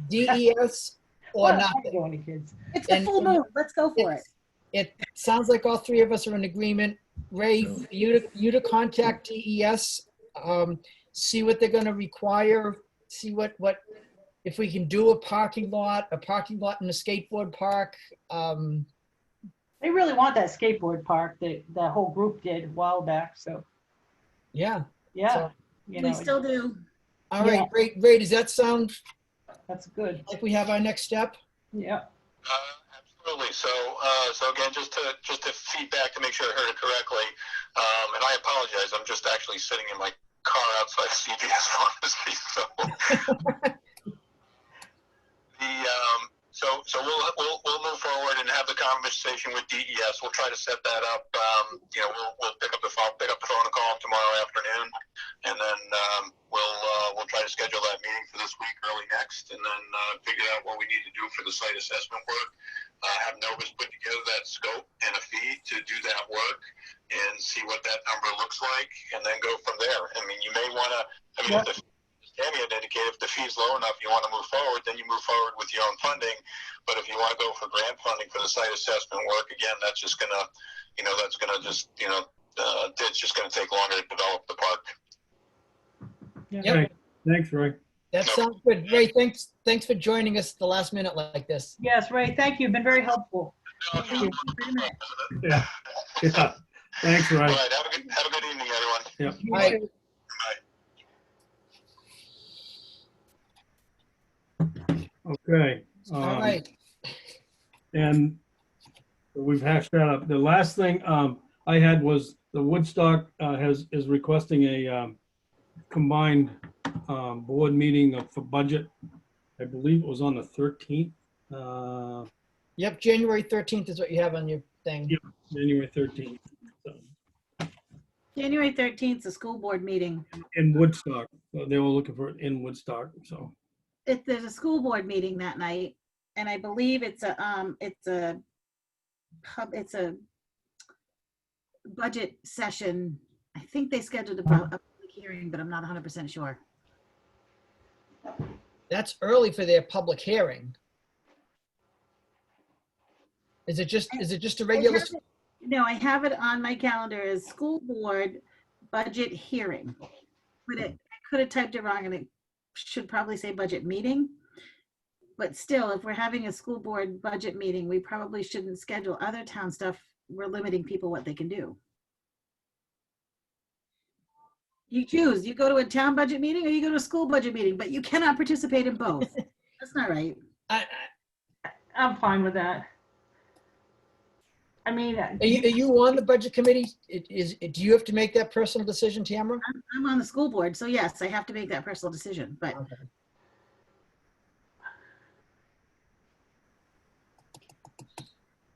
S1: DES or
S2: Well,
S1: nothing.
S2: going to kids.
S4: It's the full moon. Let's go for it.
S1: It sounds like all three of us are in agreement. Ray, you to contact DES, see what they're going to require, see what if we can do a parking lot in a skateboard park.
S2: They really want that skateboard park that whole group did a while back. So
S1: Yeah.
S2: yeah,
S1: So-
S2: you
S4: We
S2: know,
S4: still do.
S1: All right,
S2: Yeah.
S1: great. Ray, does that sound
S2: that's good.
S1: like we have our next step?
S2: Yeah.
S5: Absolutely. So again, just to feedback to make sure I heard it correctly, and I apologize. I'm just actually sitting in my car outside CVS pharmacy. So we'll move forward and have the conversation with DES. We'll try to set that up. We'll pick up the phone and call them tomorrow afternoon, and then we'll try to schedule that meeting for this week, early next, and then figure out what we need to do for the site assessment work. have Novus put together that scope and a fee to do that work and see what that number looks like, and then go from there. I mean, you may want to,
S2: Yeah.
S5: if Tammy had indicated, if the fee's low enough, you want to move forward, then you move forward with your own funding. But if you want to go for grant funding for the site assessment work, again, that's just going to, that's going to just, it's just going to take longer to develop the park.
S1: Yep,
S3: Thanks, Ray.
S1: that sounds good. Ray, thanks for joining us at the last minute like this.
S2: Yes, Ray, thank you. Been very helpful.
S5: Thank
S2: you.
S3: Yeah. Yeah. Thanks,
S5: All
S3: Ray.
S5: right, have a good evening, everyone.
S3: Yeah.
S2: You
S1: Right.
S2: too.
S3: Okay.
S1: All right.
S3: And we've hashed that up. The last thing I had was the Woodstock is requesting a combined board meeting for budget. I believe it was on the 13th.
S1: Yep, January 13th is what you have on your thing.
S3: Yep. January 13th. So,
S4: January 13th is a school board meeting.
S3: in Woodstock. So they were looking for it in Woodstock. So
S4: There's a school board meeting that night, and I believe it's a budget session. I think they scheduled a public hearing, but I'm not 100% sure.
S1: That's early for their public hearing. Is it just a regular?
S4: No, I have it on my calendar as school board budget hearing. But I could have typed it wrong, and it should probably say budget meeting. But still, if we're having a school board budget meeting, we probably shouldn't schedule other town stuff. We're limiting people what they can do. You choose. You go to a town budget meeting or you go to a school budget meeting, but you cannot participate in both. That's not right.
S2: I'm fine with that. I mean,
S1: Are you on the budget committee? Do you have to make that personal decision, Tamara?
S4: I'm on the school board, so yes, I have to make that personal decision, but
S1: Okay.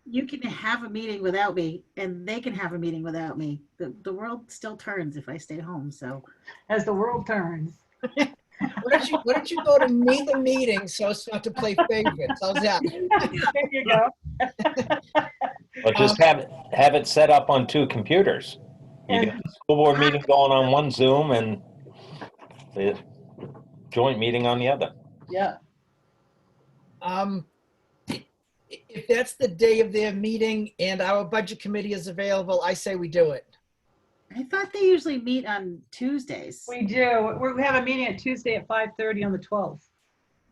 S4: you can have a meeting without me and they can have a meeting without me. The world still turns if I stay home, so.
S2: as the world turns.
S1: Why don't you go to neither meeting so as not to play favorites? How's that?
S2: There you go.
S7: Or just have it set up on two computers. You can have the school board meeting going on one Zoom and the joint meeting on the other.
S2: Yeah.
S1: If that's the day of their meeting and our budget committee is available, I say we do it.
S4: I thought they usually meet on Tuesdays.
S2: We do. We have a meeting at Tuesday at 5:30 on the 12th.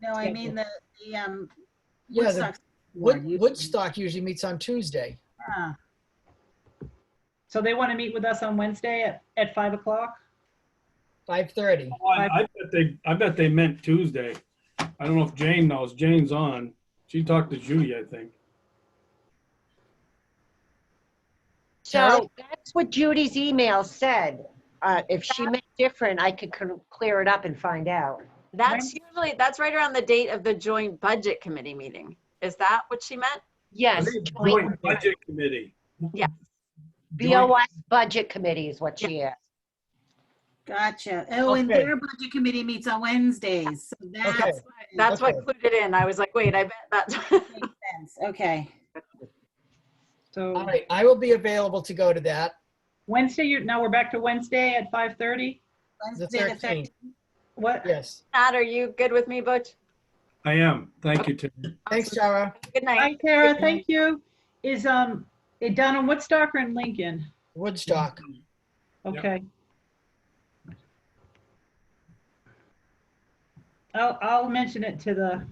S4: No, I mean the
S1: Yeah,
S4: Woodstock board usually-
S1: Woodstock usually meets on Tuesday.
S4: Ah,
S2: So they want to meet with us on Wednesday at 5 o'clock?
S1: 5:30.
S3: I bet they meant Tuesday. I don't know if Jane knows. Jane's on. She talked to Judy, I think.
S1: Carol?
S8: So that's what Judy's email said. If she meant different, I could clear it up and find out.
S6: That's right around the date of the joint budget committee meeting. Is that what she meant?
S8: Yes,
S3: Joint Budget Committee.
S8: BOS Budget Committee is what she asked.
S4: gotcha. Oh, and
S1: Okay.
S4: their budget committee meets on Wednesdays. So that's
S1: Okay.
S6: That's what
S1: Okay.
S6: clued it in. I was like, wait, I bet that's.
S4: makes sense. Okay.
S2: So
S1: All right, I will be available to go to that.
S2: Wednesday, now we're back to Wednesday at 5:30?
S1: The
S4: Wednesday the
S1: 13th.
S2: What?
S1: Yes.
S6: Matt, are you good with me, Butch?
S3: I am. Thank you, Tim.
S1: Thanks, Tara.
S6: Good night.
S2: Hi, Tara, thank you. Is it done on Woodstock or in Lincoln?
S1: Woodstock.
S2: Okay. I'll mention it to the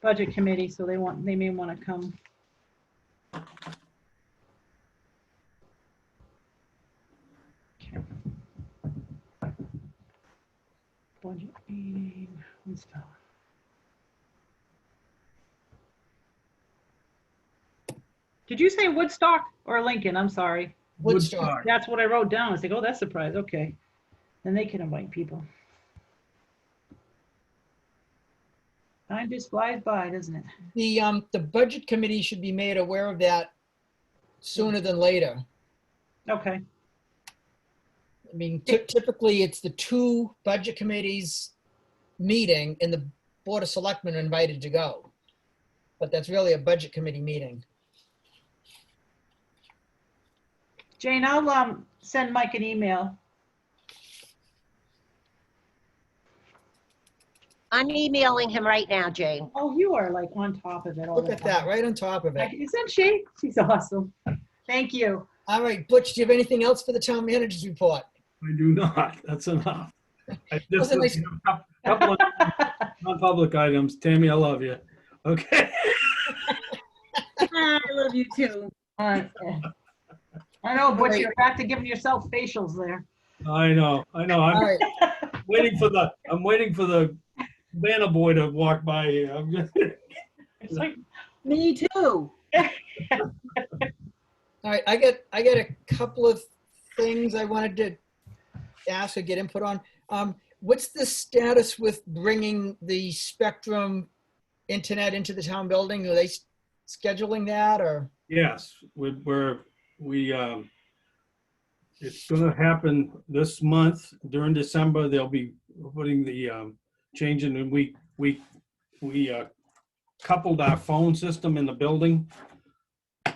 S2: budget committee, so they may want to come. Okay. Budget meeting, Woodstock. Did you say Woodstock or Lincoln? I'm sorry.
S1: Woodstock.
S2: That's what I wrote down. I was like, oh, that's a surprise. Okay. Then they can invite people. Time just flies by, doesn't it?
S1: The budget committee should be made aware of that sooner than later.
S2: Okay.
S1: I mean, typically it's the two budget committees meeting and the Board of Selectmen are invited to go. but that's really a budget committee meeting.
S2: Jane, I'll send Mike an email.
S8: I'm emailing him right now, Jane.
S2: Oh, you are like on top of it all
S1: Look
S2: the
S1: at that,
S2: time.
S1: right on top of it.
S2: Isn't she? She's awesome. Thank you.
S1: All right, Butch, do you have anything else for the town manager's report?
S3: I do not. That's enough. I just
S1: Wasn't nice-
S3: a couple of non-public items. Tammy, I love you. Okay.
S4: I love you too.
S2: All right. I know, but you're back to giving yourself facials there.
S3: I know. I'm
S1: All right,
S3: waiting for the banner boy to walk by here. I'm just,
S2: It's like,
S4: Me too.
S1: all right, I got a couple of things I wanted to ask or get input on. What's the status with bringing the Spectrum internet into the town building? Are they scheduling that, or?
S3: yes, it's gonna happen this month. During December, they'll be putting the change in, and we coupled our phone system in the building,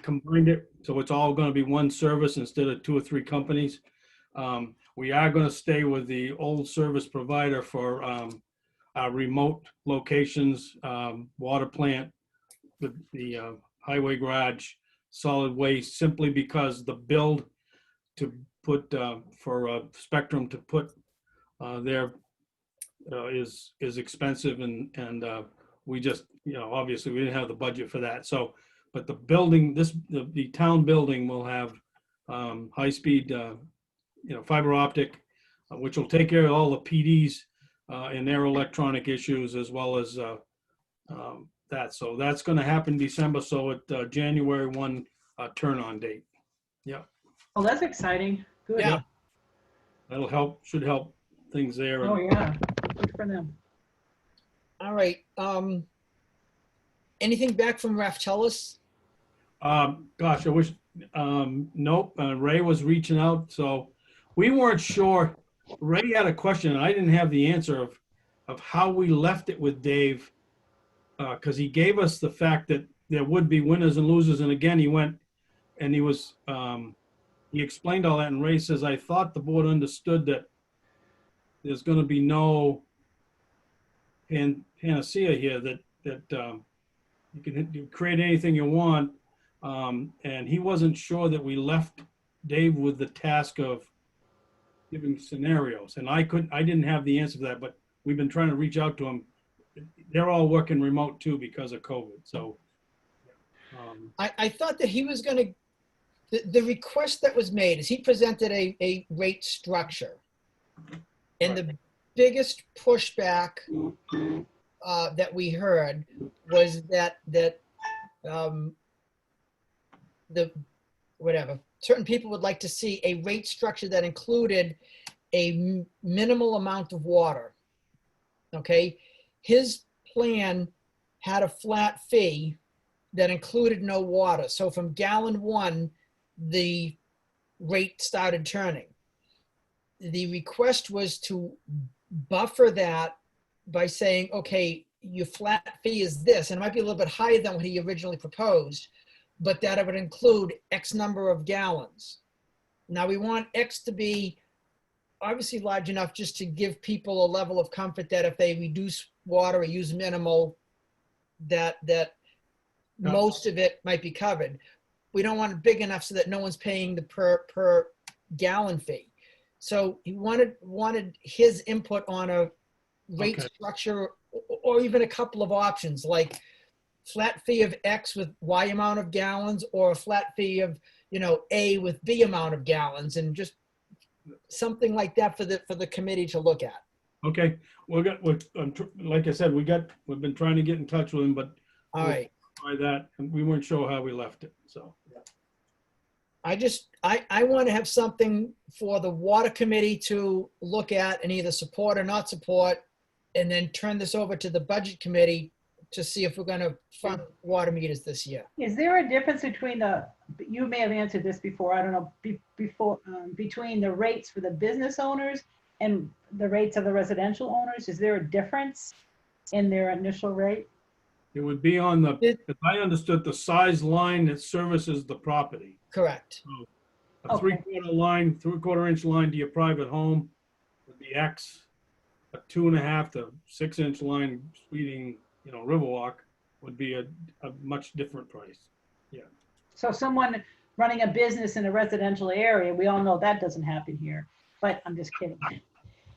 S3: combined it, so it's all gonna be one service instead of 2 or 3 companies. We are gonna stay with the old service provider for our remote locations, water plant, the highway garage, solid waste, simply because the build to put for Spectrum to put there is expensive, and we just, obviously we didn't have the budget for that. So, but the building, the town building will have high-speed, fiber optic, which will take care of all the PDs and their electronic issues, as well as that. So that's going to happen December. So at January 1 turn on date. Yeah.
S2: oh, that's exciting. Good.
S1: Yeah.
S3: That'll help, should help things there.
S2: Oh, yeah. Good for them.
S1: All right, anything back from Raftellus?
S3: Gosh, I wish, nope, Ray was reaching out, so we weren't sure. Ray had a question, and I didn't have the answer of how we left it with Dave, because he gave us the fact that there would be winners and losers, and again, he went, and he explained all that, and Ray says, I thought the board understood that there's gonna be no panacea here, that you can create anything you want. And he wasn't sure that we left Dave with the task of giving scenarios. And I didn't have the answer to that, but we've been trying to reach out to him. They're all working remote too because of COVID. So
S1: I thought that he was gonna, the request that was made is he presented a rate structure. And the biggest pushback that we heard was that certain people would like to see a rate structure that included a minimal amount of water. Okay, his plan had a flat fee that included no water. So from gallon 1, the rate started turning. The request was to buffer that by saying, okay, your flat fee is this, and it might be a little bit higher than what he originally proposed, but that it would include X number of gallons. Now we want X to be obviously large enough just to give people a level of comfort that if they reduce water or use minimal, that most of it might be covered. We don't want it big enough so that no one's paying the per gallon fee. So he wanted his input on a rate structure, or even a couple of options, like flat fee of X with Y amount of gallons, or a flat fee of, A with B amount of gallons, and just something like that for the committee to look at.
S3: okay, like I said, we've been trying to get in touch with him, but
S1: All right.
S3: by that, and we weren't sure how we left it. So
S1: I want to have something for the water committee to look at and either support or not support, and then turn this over to the budget committee to see if we're going to fund water meters this year.
S2: Is there a difference between you may have answered this before, I don't know, between the rates for the business owners and the rates of the residential owners? Is there a difference in their initial rate?
S3: It would be on the,
S1: It-
S3: as I understood, the size line that services the property.
S1: Correct.
S3: A
S2: Okay.
S3: 3/4 line, 3/4 inch line to your private home would be X. A 2.5 to 6 inch line feeding, Riverwalk would be a much different price.
S2: So someone running a business in a residential area, we all know that doesn't happen here, but I'm just kidding.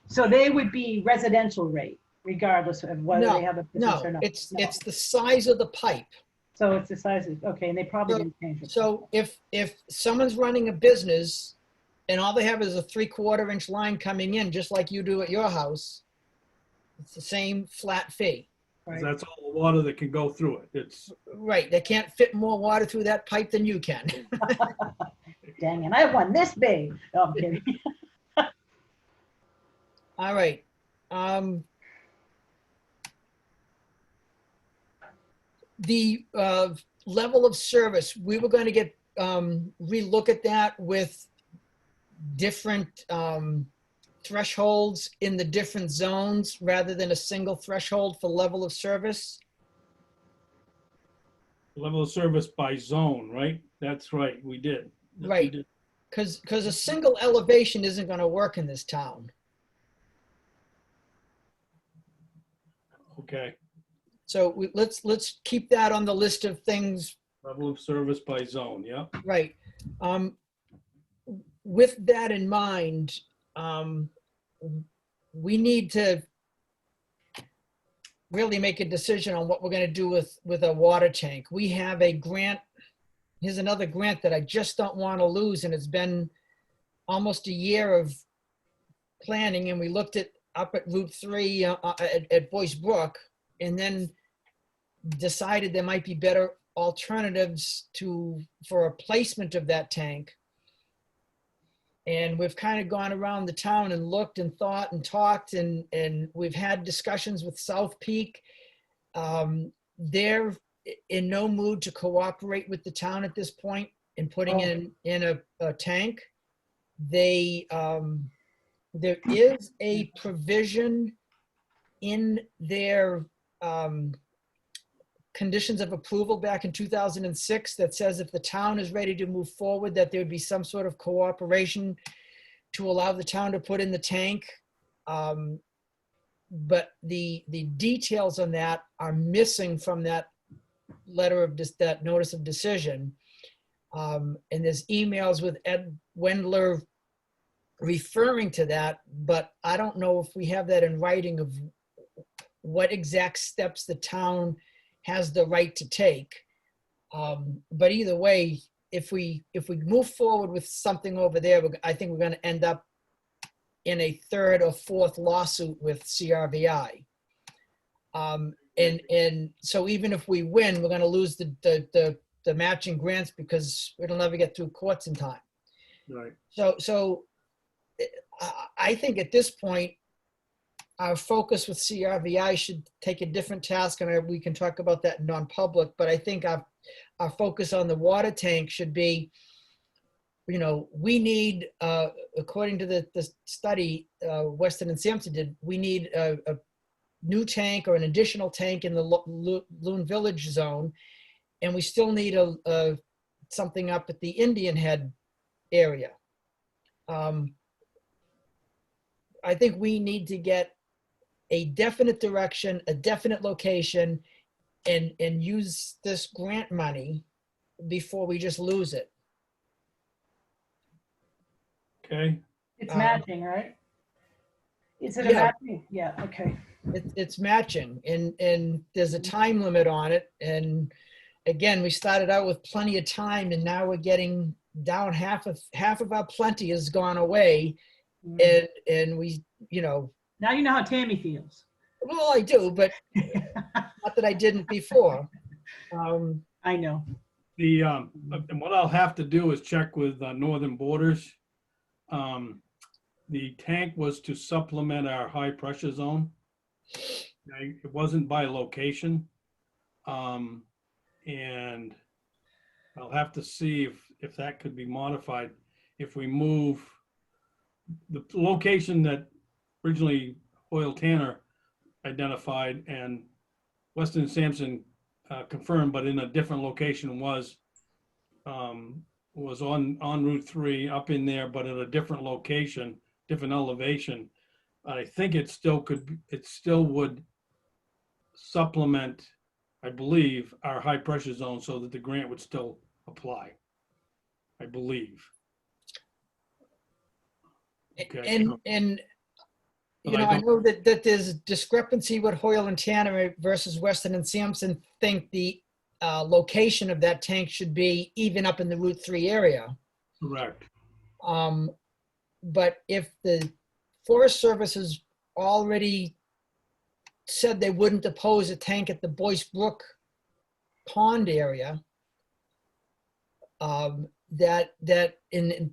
S2: So they would be residential rate regardless of whether they have a business or
S1: No,
S2: not.
S1: it's
S2: No.
S1: the size of the pipe.
S2: So it's the size of, okay, and they probably didn't change it.
S1: So if someone's running a business and all they have is a 3/4 inch line coming in, just like you do at your house, it's the same flat fee.
S3: 'Cause
S2: Right.
S3: that's all the water that can go through it. It's,
S1: Right, they can't fit more water through that pipe than you can.
S2: Dang it, I have one this big. No, I'm kidding.
S1: All right. The level of service, we were going to get, relook at that with different thresholds in the different zones rather than a single threshold for level of service.
S3: level of service by zone, right? That's right, we did. We
S1: Right.
S3: did.
S1: Because a single elevation isn't going to work in this town.
S3: Okay,
S1: So let's keep that on the list of things.
S3: level of service by zone, yeah.
S1: Right. With that in mind, we need to really make a decision on what we're going to do with a water tank. We have a grant. Here's another grant that I just don't want to lose, and it's been almost a year of planning, and we looked at up at Route 3 at Boyce Brook, and then decided there might be better alternatives for a placement of that tank. And we've kind of gone around the town and looked and thought and talked, and we've had discussions with South Peak. They're in no mood to cooperate with the town at this point in putting in a tank. There is a provision in their conditions of approval back in 2006 that says if the town is ready to move forward, that there would be some sort of cooperation to allow the town to put in the tank. But the details on that are missing from that letter of that notice of decision. And there's emails with Ed Wendler referring to that, but I don't know if we have that in writing of what exact steps the town has the right to take. But either way, if we move forward with something over there, I think we're going to end up in a third or fourth lawsuit with CRVI. And so even if we win, we're going to lose the matching grants because it'll never get through courts in time.
S3: Right.
S1: So I think at this point, our focus with CRVI should take a different task, and we can talk about that in non-public, but I think our focus on the water tank should be, we need, according to the study Weston and Sampson did, we need a new tank or an additional tank in the Loon Village zone, and we still need something up at the Indian Head area. I think we need to get a definite direction, a definite location, and use this grant money before we just lose it.
S3: Okay,
S2: It's matching, right? Is it a
S1: Yeah.
S2: matching? Yeah, okay.
S1: It's matching, and there's a time limit on it. And again, we started out with plenty of time, and now we're getting down half of our plenty has gone away. And we,
S2: Now you know how Tammy feels.
S1: well, I do, but not that I didn't before.
S2: I know.
S3: and what I'll have to do is check with Northern Borders. The tank was to supplement our high pressure zone. It wasn't by location. And I'll have to see if that could be modified. If we move the location that originally Hoyle Tanner identified and Weston and Sampson confirmed, but in a different location was on Route 3 up in there, but at a different location, different elevation. I think it still would supplement, I believe, our high pressure zone so that the grant would still apply. I believe. Okay.
S1: And
S3: But
S1: you know,
S3: I
S1: I
S3: don't-
S1: know that there's discrepancy with Hoyle and Tanner versus Weston and Sampson think the location of that tank should be even up in the Route 3 area.
S3: Correct.
S1: But if the Forest Service has already said they wouldn't oppose a tank at the Boyce Brook pond area,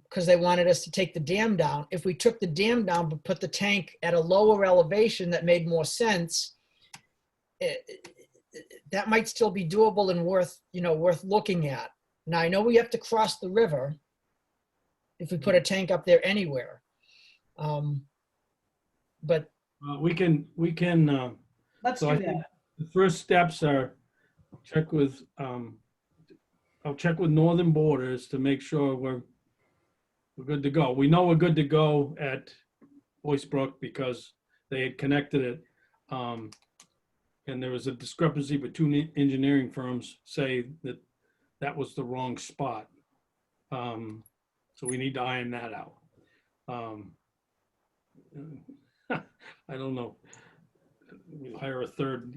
S1: because they wanted us to take the dam down. If we took the dam down but put the tank at a lower elevation that made more sense, that might still be doable and worth looking at. Now I know we have to cross the river if we put a tank up there anywhere, but
S3: We can.
S2: Let's
S3: So
S2: do
S3: I think
S2: that.
S3: the first steps are I'll check with Northern Borders to make sure we're good to go. We know we're good to go at Boyce Brook because they had connected it. And there was a discrepancy between engineering firms say that that was the wrong spot. So we need to iron that out. I don't know. We hire a third,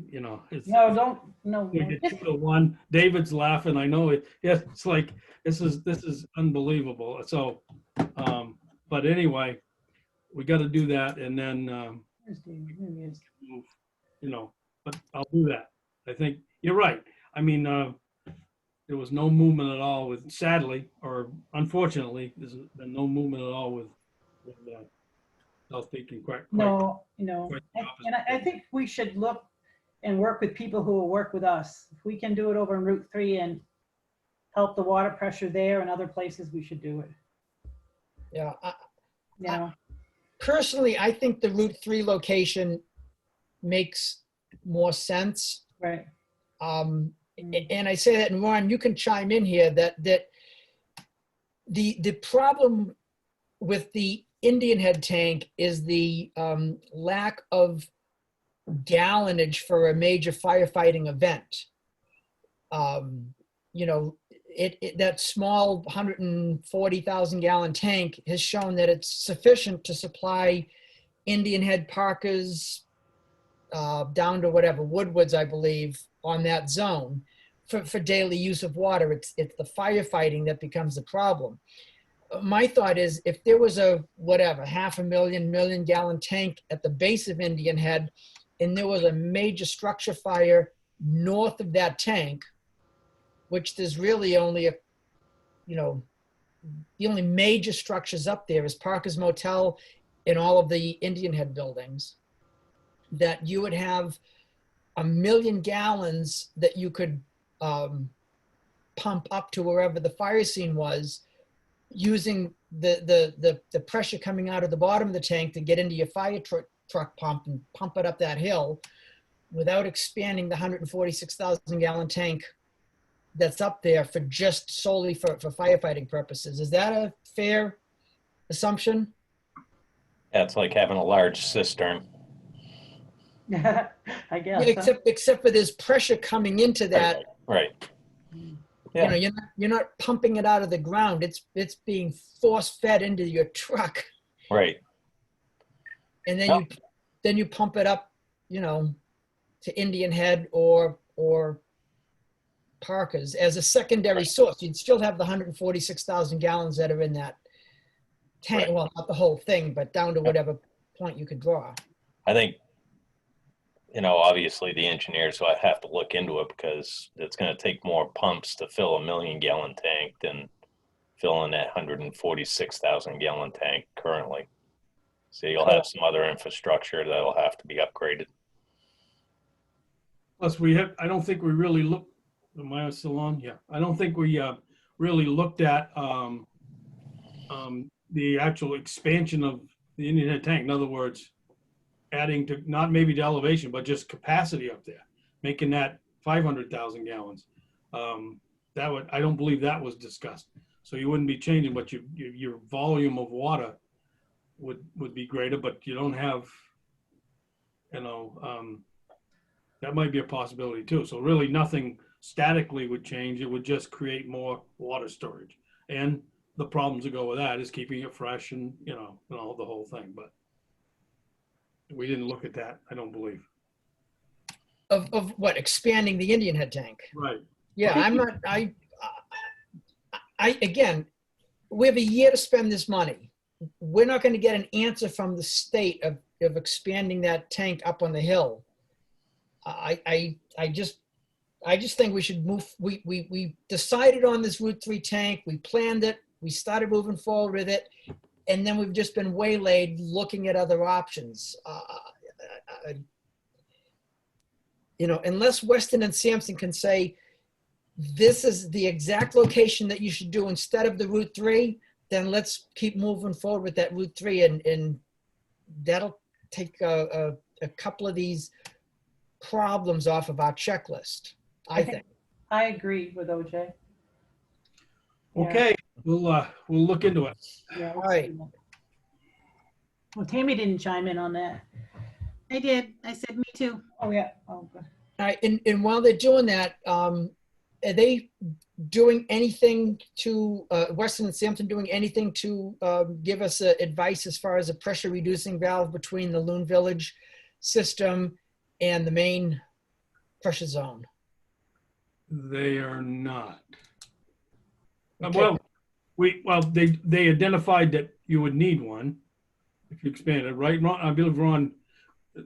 S3: it's.
S2: No.
S3: We did 2-1. David's laughing. I know it. Yeah, it's like this is unbelievable. So, but anyway, we got to do that, and then move, But I'll do that. I think you're right. I mean, there was no movement at all with. Sadly, or unfortunately, there's been no movement at all with South Peak and quite.
S2: No,
S3: quite the opposite.
S2: and I think we should look and work with people who will work with us. If we can do it over in Route 3 and help the water pressure there and other places, we should do it.
S1: yeah, personally, I think the Route 3 location makes more sense.
S2: Right.
S1: And I say that, and Ron, you can chime in here, that the problem with the Indian Head tank is the lack of gallonage for a major firefighting event. That small 140,000 gallon tank has shown that it's sufficient to supply Indian Head, Parkers, down to whatever, Woodwards, I believe, on that zone for daily use of water. It's the firefighting that becomes the problem. My thought is if there was a, whatever, 500,000 million gallon tank at the base of Indian Head, and there was a major structure fire north of that tank, which there's really only the only major structures up there is Parker's Motel and all of the Indian Head buildings, that you would have 1 million gallons that you could pump up to wherever the fire scene was, using the pressure coming out of the bottom of the tank to get into your fire truck pump and pump it up that hill without expanding the 146,000 gallon tank that's up there for just solely for firefighting purposes. Is that a fair assumption?
S7: Yeah, it's like having a large cistern.
S2: I guess.
S1: Yeah, except for there's pressure coming into that.
S7: Right. Yeah.
S1: You're not pumping it out of the ground. It's being force fed into your truck.
S7: Right.
S1: And then you pump it up, to Indian Head or Parker's as a secondary source. You'd still have the 146,000 gallons that are in that tank.
S7: Right.
S1: Well, not the whole thing, but down to whatever point you could draw.
S7: I think, obviously the engineers will have to look into it because it's going to take more pumps to fill a 1 million gallon tank than filling that 146,000 gallon tank currently. So you'll have some other infrastructure that'll have to be upgraded.
S3: Plus I don't think we really looked, am I still on? Yeah. I don't think we really looked at the actual expansion of the Indian Head tank. In other words, adding to, not maybe to elevation, but just capacity up there, making that 500,000 gallons. That would, I don't believe that was discussed. So you wouldn't be changing, but your volume of water would be greater, but you don't have, you know, that might be a possibility too. So really nothing statically would change. It would just create more water storage. And the problems that go with that is keeping it fresh and, you know, and all the whole thing. But we didn't look at that, I don't believe.
S1: Of what, expanding the Indian Head tank?
S3: Right.
S1: Yeah, I'm not, again, we have a year to spend this money. We're not gonna get an answer from the state of expanding that tank up on the hill. I just think we should move, we decided on this Route 3 tank, we planned it, we started moving forward with it, and then we've just been waylaid looking at other options. You know, unless Weston and Sampson can say, this is the exact location that you should do instead of the Route 3, then let's keep moving forward with that Route 3, and that'll take a couple of these problems off of our checklist, I think.
S2: I agree with OJ. Yeah.
S3: Okay, we'll look into it.
S2: Yeah.
S1: All right.
S2: Well, Tammy didn't chime in on that.
S4: I did. I said, me too.
S2: Oh, yeah. Oh, good.
S1: All right, and while they're doing that, are they doing anything to, Weston and Sampson doing anything to give us advice as far as a pressure reducing valve between the Loon Village system and the main pressure zone?
S3: They are not.
S1: Okay.
S3: Well, they identified that you would need one if you expand it, right? Ron, I believe, Ron,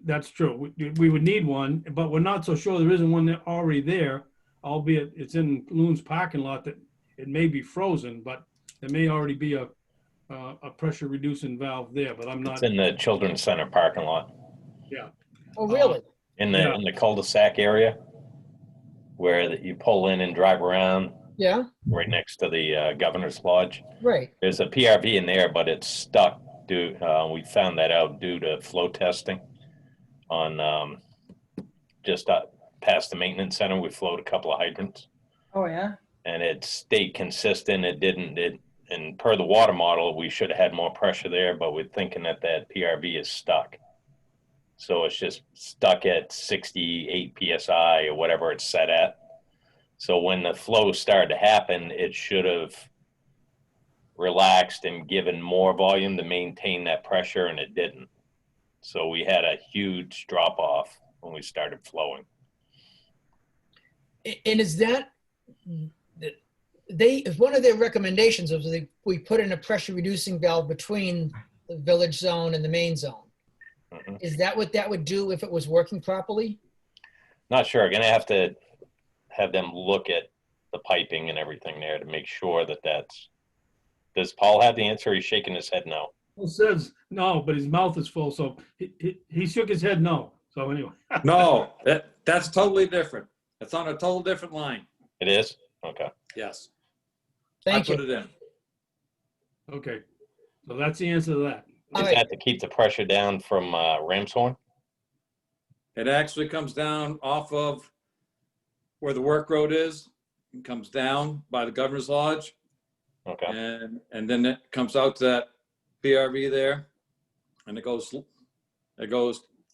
S3: that's true. We would need one, but we're not so sure there isn't one already there, albeit it's in Loon's parking lot that it may be frozen, but there may already be a pressure reducing valve there, but I'm not.
S7: It's in the Children's Center parking lot,
S3: Yeah.
S1: Oh, really?
S7: in
S3: Yeah.
S7: the cul-de-sac area where you pull in and drive around
S1: Yeah,
S7: right next to the Governor's Lodge.
S1: right.
S7: There's a PRV in there, but it's stuck we found that out due to flow testing on just past the maintenance center. We flowed a couple of hydrants
S2: Oh, yeah.
S7: and it stayed consistent. And per the water model, we should have had more pressure there, but we're thinking that PRV is stuck. So it's just stuck at 68 PSI or whatever it's set at. So when the flow started to happen, it should have relaxed and given more volume to maintain that pressure, and it didn't. So we had a huge drop off when we started flowing.
S1: And is that, one of their recommendations was we put in a pressure reducing valve between the village zone and the main zone.
S7: Mhm.
S1: Is that what that would do if it was working properly?
S7: Not sure. Gonna have to have them look at the piping and everything there to make sure that that's. Does Paul have the answer? He's shaking his head no.
S3: Paul says no, but his mouth is full, so he shook his head no. So anyway.
S9: No, that's totally different. It's on a total different line.
S7: It is? Okay.
S9: Yes.
S1: Thank
S9: I
S1: you.
S9: put it in.
S3: Okay, so that's the answer to that.
S1: All
S7: Is
S1: right.
S7: that to keep the pressure down from Ramshorn?
S9: It actually comes down off of where the work road is. It comes down by the Governor's Lodge.
S7: Okay.
S9: And then it comes out to that PRV there. And it goes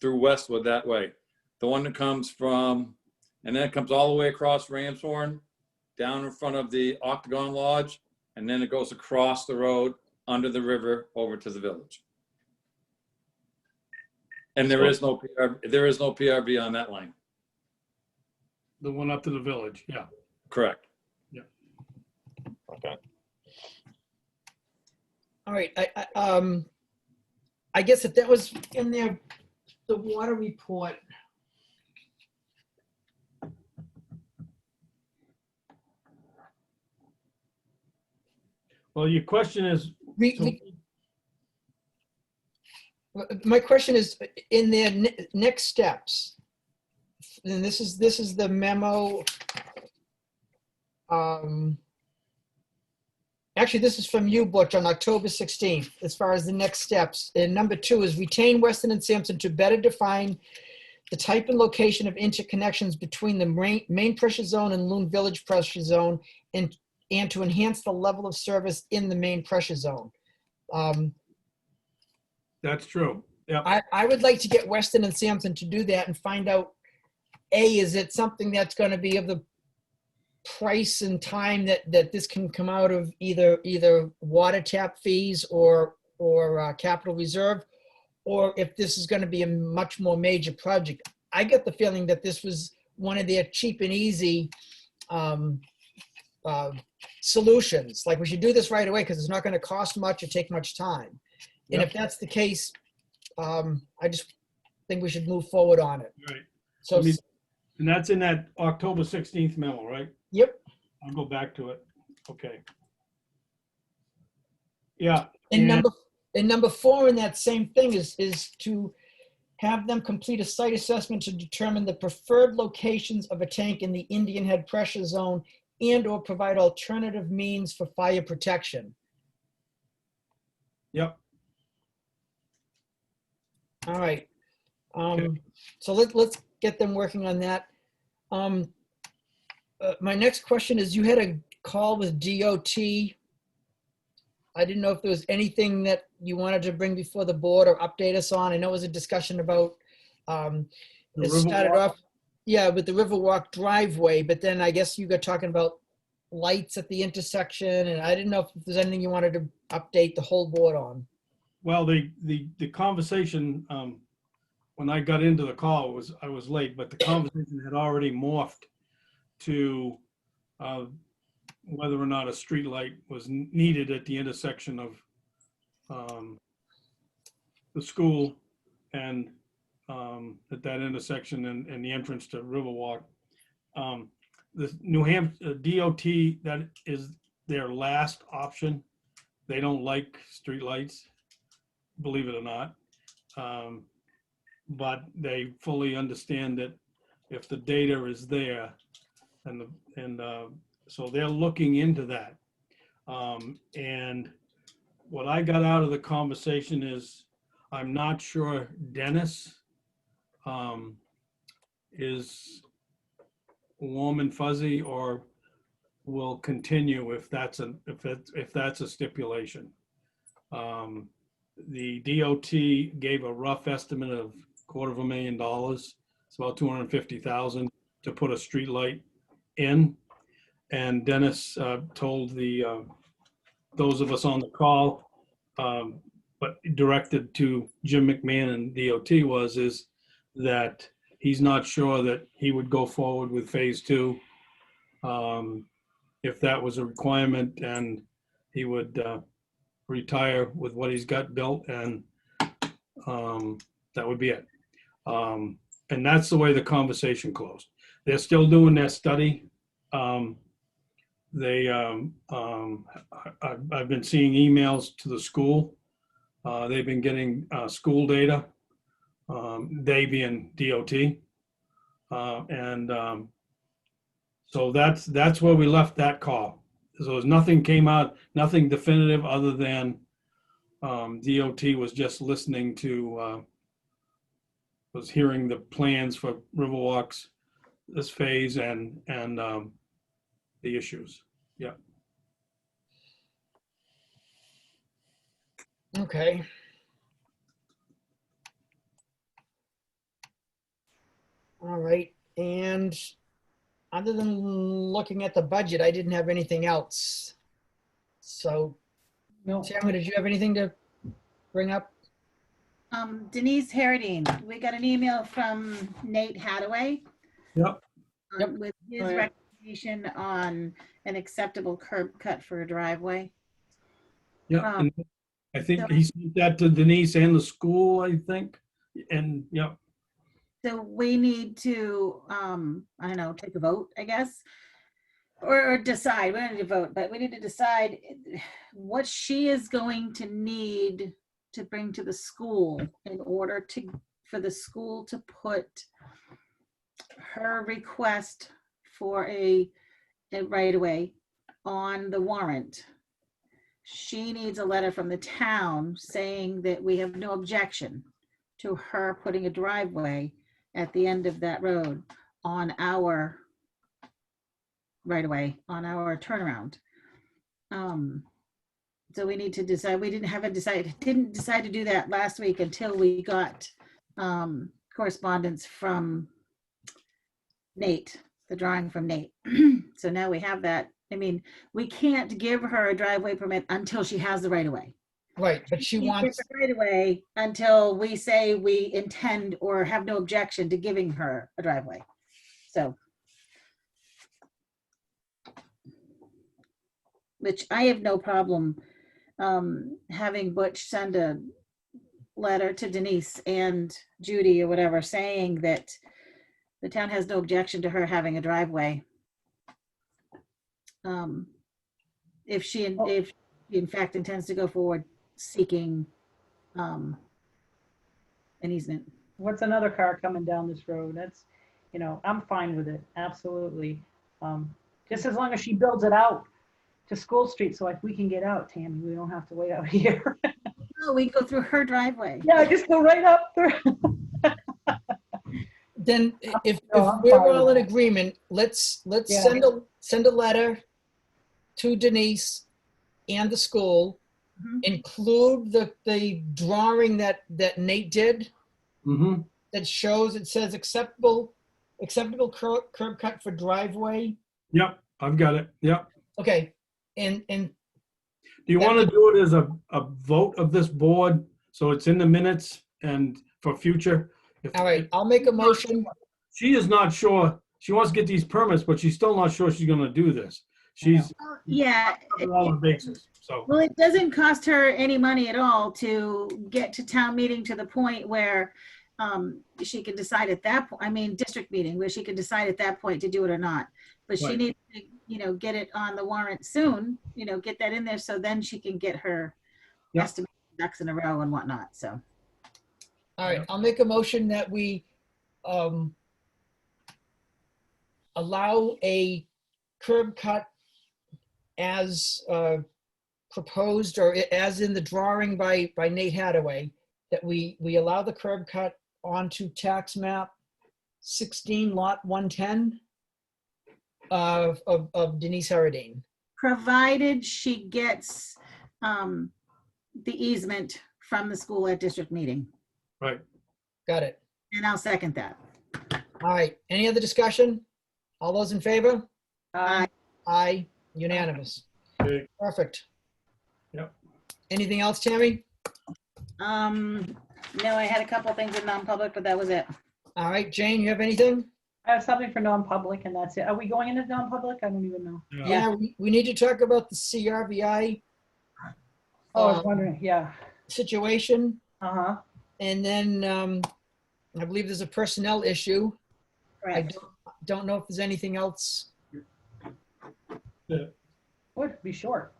S9: through Westwood that way. The one that comes from, and then it comes all the way across Ramshorn, down in front of the Octagon Lodge. And then it goes across the road under the river over to the village. And there is no PRV on that line.
S3: The one up to the village, yeah.
S9: Correct.
S7: Okay.
S1: All right, I guess if that was in there, the water report.
S3: Well, your question is,
S1: My question is, in their next steps, and this is the memo. Actually, this is from you, Butch, on October 16th, as far as the next steps. And number 2 is retain Weston and Sampson to better define the type and location of interconnections between the main pressure zone and Loon Village pressure zone, and to enhance the level of service in the main pressure zone.
S3: That's true. Yep.
S1: I would like to get Weston and Sampson to do that and find out, A, is it something that's going to be of the price and time that this can come out of either water tap fees or capital reserve, or if this is going to be a much more major project. I get the feeling that this was one of their cheap and easy solutions. Like, we should do this right away because it's not going to cost much or take much time. And
S3: Yep.
S1: if that's the case, I just think we should move forward on it.
S3: Right.
S1: So,
S3: And that's in that October 16th memo, right?
S1: yep.
S3: I'll go back to it. Okay. Yeah.
S1: And number 4 in that same thing is to have them complete a site assessment to determine the preferred locations of a tank in the Indian Head pressure zone and or provide alternative means for fire protection.
S3: Yep.
S1: All right.
S3: Okay.
S1: So let's get them working on that. My next question is, you had a call with DOT. I didn't know if there was anything that you wanted to bring before the board or update us on. I know it was a discussion about, it started
S3: Riverwalk?
S1: off, yeah, with the Riverwalk driveway, but then I guess you got talking about lights at the intersection, and I didn't know if there's anything you wanted to update the whole board on.
S3: Well, the conversation, when I got into the call, I was late, but the conversation had already morphed to whether or not a street light was needed at the intersection of the school and at that intersection and the entrance to Riverwalk. The New Hampshire DOT, that is their last option. They don't like street lights, believe it or not. But they fully understand that if the data is there, so they're looking into that. And what I got out of the conversation is, I'm not sure Dennis is warm and fuzzy or will continue if that's a stipulation. The DOT gave a rough estimate of $250,000. It's about 250,000 to put a street light in. And Dennis told those of us on the call, but directed to Jim McMahon and DOT is that he's not sure that he would go forward with phase 2 if that was a requirement, and he would retire with what he's got built, and that would be it. And that's the way the conversation closed. They're still doing their study. I've been seeing emails to the school. They've been getting school data, they being DOT. So that's where we left that call. So nothing came out, nothing definitive other than DOT was just listening to, was hearing the plans for Riverwalks, this phase, and the issues. Yeah.
S1: Okay. All right. And other than looking at the budget, I didn't have anything else. So,
S2: No.
S1: Tamara, did you have anything to bring up?
S4: Denise Harradine, we got an email from Nate Hadaway.
S3: Yep.
S1: Yep.
S4: With his
S2: Oh, yeah.
S4: recommendation on an acceptable curb cut for a driveway.
S3: Yeah. And I think he sent that to Denise and the school, I think. And yeah.
S4: So we need to, I don't know, take a vote, I guess, or decide. We don't need to vote, but we need to decide what she is going to need to bring to the school in order for the school to put her request for a right of way on the warrant. She needs a letter from the town saying that we have no objection to her putting a driveway at the end of that road on our right away, on our turnaround. So we need to decide, we didn't decide to do that last week until we got correspondence from Nate, the drawing from Nate. So now we have that. I mean, we can't give her a driveway permit until she has the right of way.
S1: Right, but she wants,
S4: Right away until we say we intend or have no objection to giving her a driveway. So. Which I have no problem having Butch send a letter to Denise and Judy or whatever saying that the town has no objection to her having a driveway. If she in fact intends to go forward seeking an easement.
S2: What's another car coming down this road? That's, you know, I'm fine with it, absolutely. Just as long as she builds it out to School Street, so if we can get out, Tammy, we don't have to wait out here.
S4: Oh, we can go through her driveway.
S2: Yeah, just go right up through.
S1: then if
S2: I'm
S1: we're
S2: fine
S1: all
S2: with
S1: in agreement, let's
S2: Yeah.
S1: send a letter to Denise and the school,
S4: Mhm.
S1: include the drawing that Nate did
S3: Mm-hmm.
S1: that shows, it says acceptable curb cut for driveway.
S3: Yep, I've got it. Yep.
S1: Okay, and
S3: Do you want to do it as a vote of this board, so it's in the minutes and for future?
S1: all right, I'll make a motion.
S3: She is not sure. She wants to get these permits, but she's still not sure she's gonna do this. She's
S4: Yeah.
S3: on all the bases, so.
S4: Well, it doesn't cost her any money at all to get to town meeting to the point where she can decide at that point, I mean, district meeting, where she can decide at that point to do it or not. But she
S3: Right.
S4: needs to, you know, get it on the warrant soon, you know, get that in there so then she can get her
S3: Yep.
S4: estimate ducks in a row and whatnot, so.
S1: All right, I'll make a motion that we allow a curb cut as proposed or as in the drawing by Nate Hadaway, that we allow the curb cut onto tax map 16 lot 110 of Denise Harradine.
S4: Provided she gets the easement from the school at district meeting.
S3: Right.
S1: Got it.
S4: And I'll second that.
S1: All right, any other discussion? All those in favor?
S2: Aye.
S1: Aye, unanimous.
S3: Okay.
S1: Perfect.
S3: Yep.
S1: Anything else, Tammy?
S4: No, I had a couple things in non-public, but that was it.
S1: All right, Jane, you have anything?
S2: I have something for non-public and that's it. Are we going into non-public? I don't even know.
S1: Yeah, we need to talk about the CRVI
S2: Oh, I was wondering, yeah.
S1: situation.
S2: Uh-huh.
S1: And then I believe there's a personnel issue. I
S4: Correct.
S1: don't know if there's anything else.
S2: Would be short.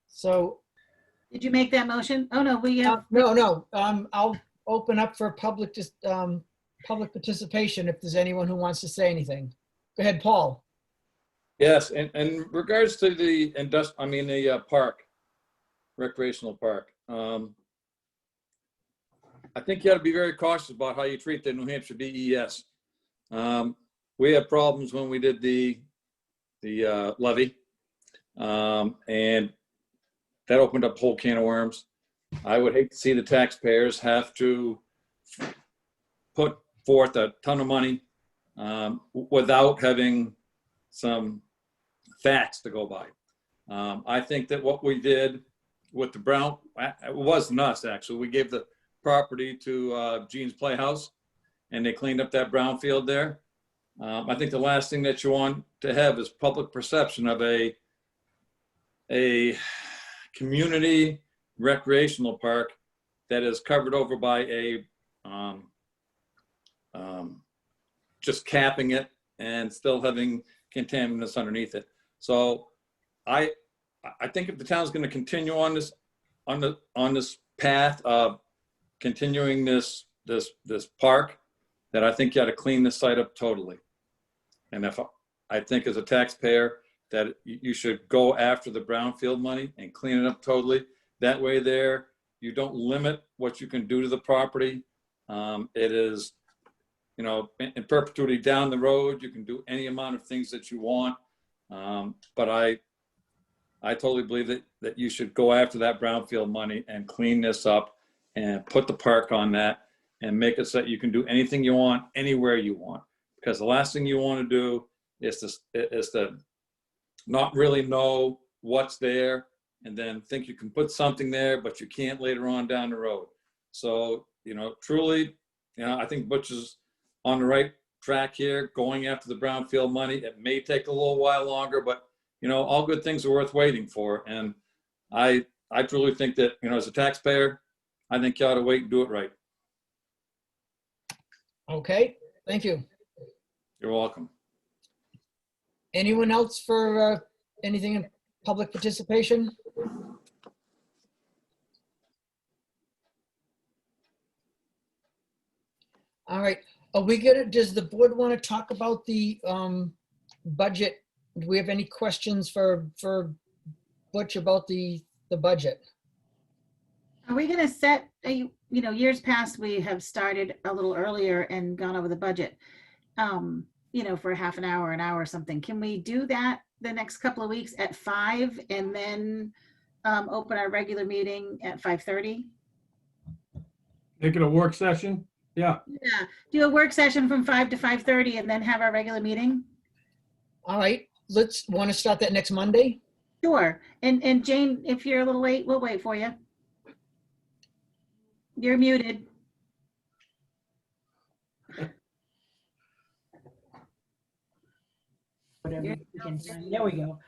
S1: So,
S4: Did you make that motion? Oh, no, we have,
S1: no, I'll open up for public participation if there's anyone who wants to say anything. Go ahead, Paul.
S9: Yes, and in regards to the the park, recreational park, I think you ought to be very cautious about how you treat the New Hampshire DES. We had problems when we did the levy, and that opened up a whole can of worms. I would hate to see the taxpayers have to put forth a ton of money without having some facts to go by. I think that what we did with the Brown, it wasn't us actually, we gave the property to Gene's Playhouse and they cleaned up that brownfield there. I think the last thing that you want to have is public perception of a community recreational park that is covered over by a just capping it and still having contaminants underneath it. So I think if the town's going to continue on this path of continuing this park, that I think you ought to clean this site up totally. And if I think as a taxpayer that you should go after the brownfield money and clean it up totally. That way there, you don't limit what you can do to the property It is, you know, in perpetuity down the road. You can do any amount of things that you want. But I totally believe that you should go after that brownfield money and clean this up and put the park on that and make it so that you can do anything you want, anywhere you want. Because the last thing you want to do is to not really know what's there and then think you can put something there, but you can't later on down the road. So, you know, truly, you know, I think Butch is on the right track here, going after the brownfield money. It may take a little while longer, but, you know, all good things are worth waiting for. And I truly think that, you know, as a taxpayer, I think you ought to wait and do it right.
S1: Okay, thank you.
S9: You're welcome.
S1: Anyone else for anything in public participation? All right, are we gonna, does the board want to talk about the budget? Do we have any questions for Butch about the budget?
S4: Are we gonna set, you know, years past, we have started a little earlier and gone over the budget, you know, for half an hour or something. Can we do that the next couple of weeks at 5 and then open our regular meeting at 5:30?
S3: Make it a work session? Yeah.
S4: Yeah, do a work session from 5 to 5:30 and then have our regular meeting?
S1: All right, want to start that next Monday?
S4: Sure. And Jane, if you're a little late, we'll wait for you. You're muted.
S2: Whatever you can find. There we go.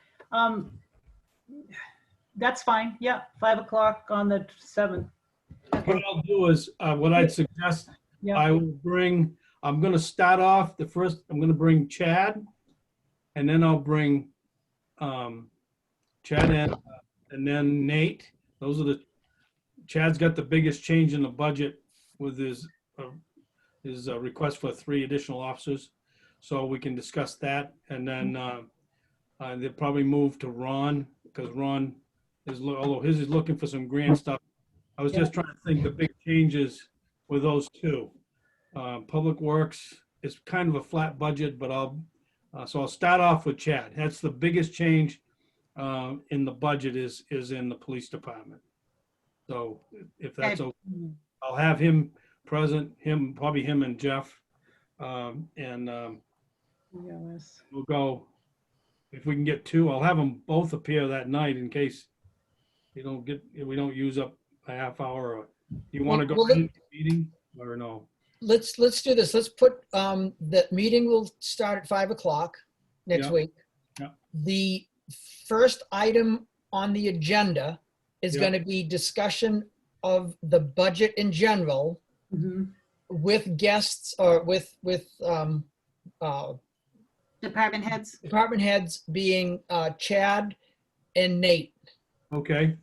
S2: That's fine. Yeah, 5 o'clock on the 7th.
S3: What I'll do is, what I'd suggest,
S2: Yeah.
S3: I will bring, I'm gonna start off I'm gonna bring Chad, and then I'll bring Chad and then Nate. Those are Chad's got the biggest change in the budget with his request for 3 additional officers. So we can discuss that, and then they'll probably move to Ron, because Ron is, although his is looking for some grant stuff. I was just trying to think the big changes with those 2. Public Works is kind of a flat budget, but so I'll start off with Chad. That's the biggest change in the budget is in the police department. So if that's okay, I'll have him present, probably him and Jeff, and we'll go. If we can get 2, I'll have them both appear that night in case we don't use up a half hour. Or you want to go to the meeting or no?
S1: Let's do this. Let's put, the meeting will start at 5 o'clock next
S3: Yeah.
S1: week.
S3: Yeah.
S1: The first item on the agenda is
S3: Yeah.
S1: going to be discussion of the budget in general
S2: Mhm.
S1: with guests or with
S4: Department heads?
S1: department heads being Chad and Nate.
S3: Okay,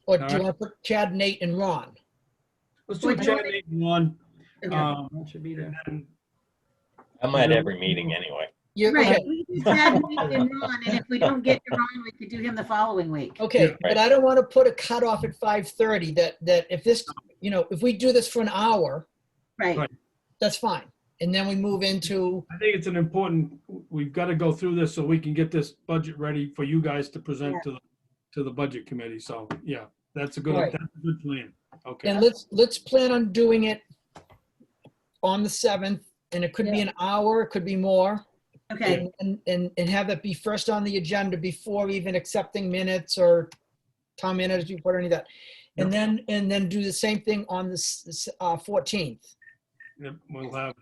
S1: Or
S3: All
S1: do you
S3: right.
S1: want to put Chad, Nate, and Ron?
S3: let's do
S4: Would you
S3: Chad,
S4: want
S3: Nate, and Ron.
S2: Yeah, that should be there.
S3: And
S7: I'm at every meeting anyway.
S1: You're,
S4: Right,
S1: okay,
S4: we just had Nate and Ron, and if we don't get to Ron, we could do him the following week.
S1: okay,
S3: Yeah.
S1: but I don't want to put a cutoff at 5:30 that if this, if we do this for an hour,
S4: Right,
S3: Right.
S1: that's fine. And then we move into,
S3: I think it's an important, we've got to go through this so we can get this budget ready for you guys to present to the budget committee. So, yeah, that's a good
S1: Right.
S3: plan. Okay.
S1: and let's plan on doing it on the 7th, and it could be an hour, it could be more.
S4: okay,
S1: And have it be first on the agenda before even accepting minutes or town minutes report or any of that. And then do the same thing on the 14th.
S3: Yep, we'll have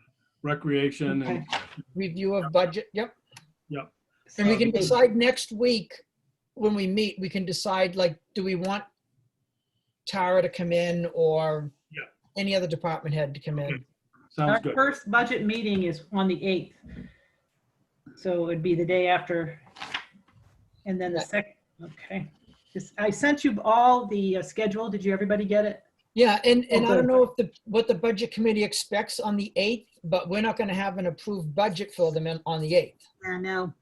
S3: recreation and,
S1: Review of budget, yep.
S3: yep.
S1: And we can decide next week when we meet, we can decide, like, do we want Tara to come in or
S3: Yeah.
S1: any other department head to come in?
S3: Okay. Sounds
S2: Our
S3: good.
S2: first budget meeting is on the 8th. So it would be the day after. And then the second, okay. I sent you all the schedule. Did everybody get it?
S1: Yeah, and I
S2: Okay.
S1: don't know if what the budget committee expects on the 8th, but we're not going to have an approved budget for them on the 8th.
S4: yeah, no,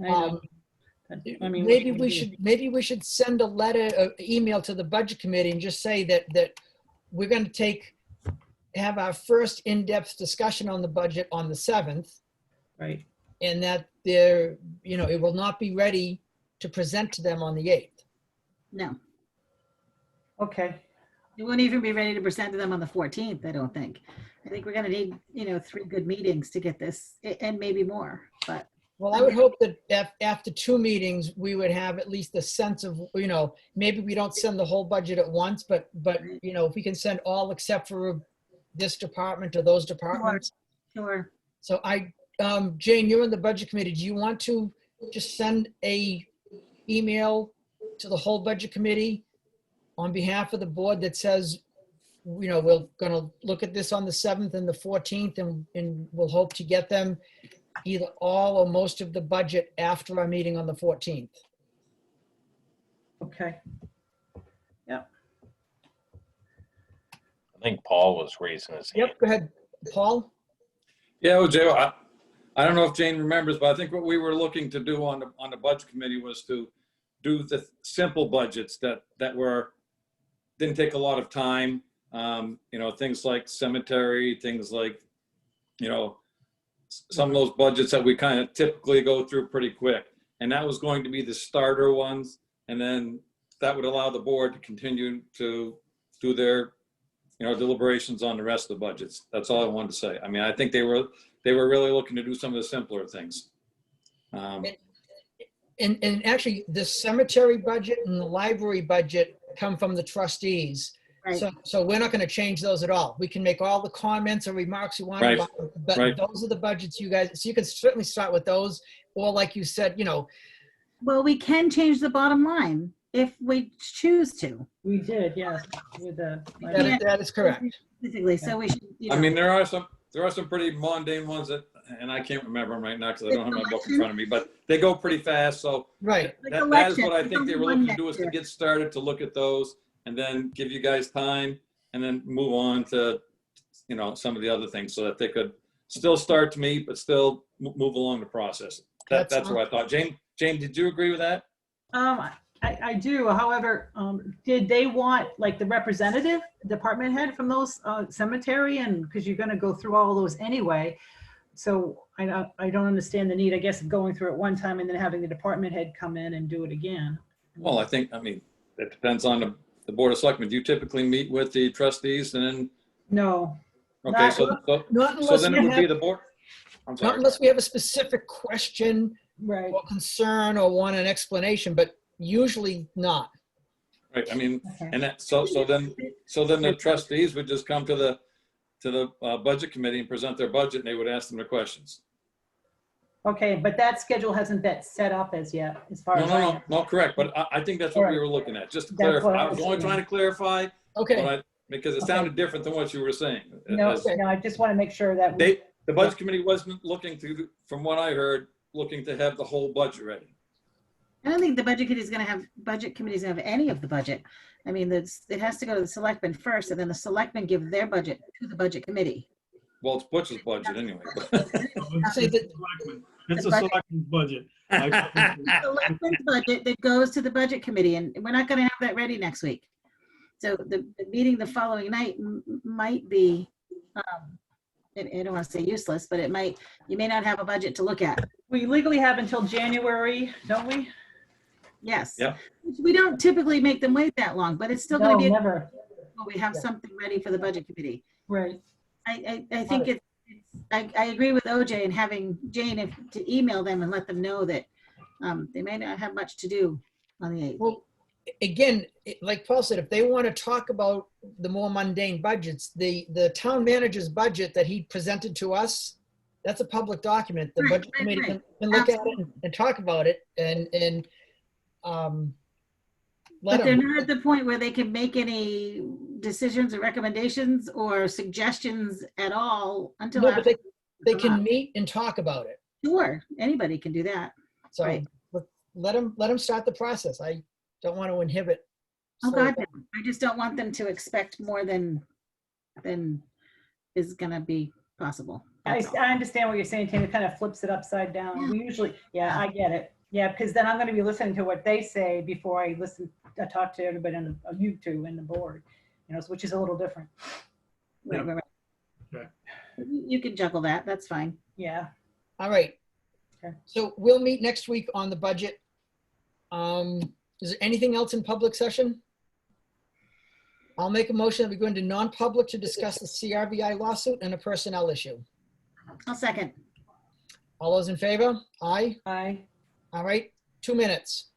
S2: I know. I mean,
S1: Maybe
S2: what
S1: we
S2: can
S1: should send a letter, email to the budget committee and just say that we're going to have our first in-depth discussion on the budget on the 7th,
S2: Right.
S1: and that they're, it will not be ready to present to them on the 8th.
S4: No,
S2: Okay.
S4: it won't even be ready to present to them on the 14th, I don't think. I think we're gonna need, 3 good meetings to get this, and maybe more, but.
S1: Well, I would hope that after 2 meetings, we would have at least a sense of, maybe we don't send the whole budget at once, but if we can send all except for this department or those departments.
S4: Sure.
S1: So Jane, you're in the budget committee. Do you want to just send a email to the whole budget committee on behalf of the board that says, we're gonna look at this on the 7th and the 14th, and we'll hope to get them either all or most of the budget after our meeting on the 14th.
S2: Okay.
S7: I think Paul was raising his hand.
S1: Yep, go ahead, Paul.
S9: Yeah, well, Jay, I don't know if Jane remembers, but I think what we were looking to do on the budget committee was to do the simple budgets that didn't take a lot of time. Things like cemetery, things like, some of those budgets that we kind of typically go through pretty quick. And that was going to be the starter ones. And then that would allow the board to continue to do their, deliberations on the rest of the budgets. That's all I wanted to say. I mean, I think they were really looking to do some of the simpler things.
S1: And actually, the cemetery budget and the library budget come from the trustees.
S4: Right.
S1: So we're not going to change those at all. We can make all the comments or remarks you want,
S9: Right.
S1: but
S9: Right.
S1: those are the budgets you guys, so you can certainly start with those. Or like you said,
S4: Well, we can change the bottom line if we choose to.
S2: We did, yes. With the.
S1: that is correct.
S4: Specifically, so we should,
S9: I mean, there are some pretty mundane ones that, and I can't remember them right now because I don't have my book in front of me, but they go pretty fast. So
S1: Right.
S4: Like
S9: that is
S4: elections,
S9: what I
S4: there's
S9: think they
S4: only
S9: were
S4: one
S9: looking to do, is
S4: next
S9: to get started, to look at those and then give you guys time and then move on to, some of the other things so that they could still start to meet, but still move along the process. That's what I thought. Jane, did you agree with that?
S2: I do. However, did they want like the representative department head from those cemetery, and because you're going to go through all those anyway? So I don't understand the need, I guess, of going through it one time and then having the department head come in and do it again.
S9: Well, it depends on the Board of Selectmen. Do you typically meet with the trustees and then?
S2: No.
S9: Okay,
S2: Not-
S9: so
S1: Not
S9: then it would be the board. I'm
S1: Not
S9: sorry.
S1: unless we have a specific question
S2: Right.
S1: or concern or want an explanation, but usually not.
S9: Right, I mean,
S2: Okay.
S9: and that, so then the trustees would just come to the budget committee and present their budget, and they would ask them the questions.
S2: Okay, but that schedule hasn't been set up as yet, as far as I know.
S9: No, correct, but I think that's what we were looking at, just to
S2: That's what
S9: clarify.
S2: I
S9: I was
S2: was
S9: only
S2: saying.
S9: trying to clarify,
S1: Okay,
S9: because it
S2: Okay.
S9: sounded different than what you were saying.
S2: No,
S9: As
S2: I just want to make sure that. we-
S9: The budget committee wasn't looking to, from what I heard, looking to have the whole budget ready.
S4: I don't think the budget committee's gonna have any of the budget. I mean, it has to go to the selectmen first, and then the selectmen give their budget to the budget committee.
S9: Well, it's Butch's budget anyway.
S1: Say that-
S3: It's a selectmen's budget.
S4: The selectmen's budget that goes to the budget committee, and we're not gonna have that ready next week. So the meeting the following night might be, I don't want to say useless, but you may not have a budget to look at.
S2: We legally have until January, don't we?
S4: Yes.
S9: Yeah.
S4: We don't typically make them wait that long, but it's still
S2: No,
S4: gonna be,
S2: never.
S4: we have something ready for the budget committee.
S2: Right.
S4: I think I agree with OJ and having Jane to email them and let them know that they may not have much to do on the 8th.
S1: Well, again, like Paul said, if they want to talk about the more mundane budgets, the town manager's budget that he presented to us, that's a public document. The
S4: Right,
S1: budget
S4: right,
S1: committee
S4: right.
S1: can look at it and talk about it and let
S4: But they're
S1: them.
S4: not at the point where they can make any decisions or recommendations or suggestions at all until
S1: No, but
S4: after.
S1: they can meet and talk about it.
S4: Sure, anybody can do that.
S1: So
S4: Right.
S1: let them start the process. I don't want to inhibit.
S4: Oh,
S1: So-
S4: God, no. I just don't want them to expect more than is gonna be possible.
S2: I
S4: That's all.
S2: understand what you're saying, Tim. It kind of flips it upside down. We usually, yeah, I get it. Yeah, because then I'm going to be listening to what they say before I talk to everybody on you two and the board, which is a little different.
S4: Right, right, right. You can juggle that, that's fine.
S2: Yeah.
S1: All right.
S2: Okay.
S1: So we'll meet next week on the budget. Is there anything else in public session? I'll make a motion that we go into non-public to discuss the CRVI lawsuit and a personnel issue.
S4: I'll second.
S1: All those in favor? Aye.
S2: Aye.
S1: All right, 2 minutes.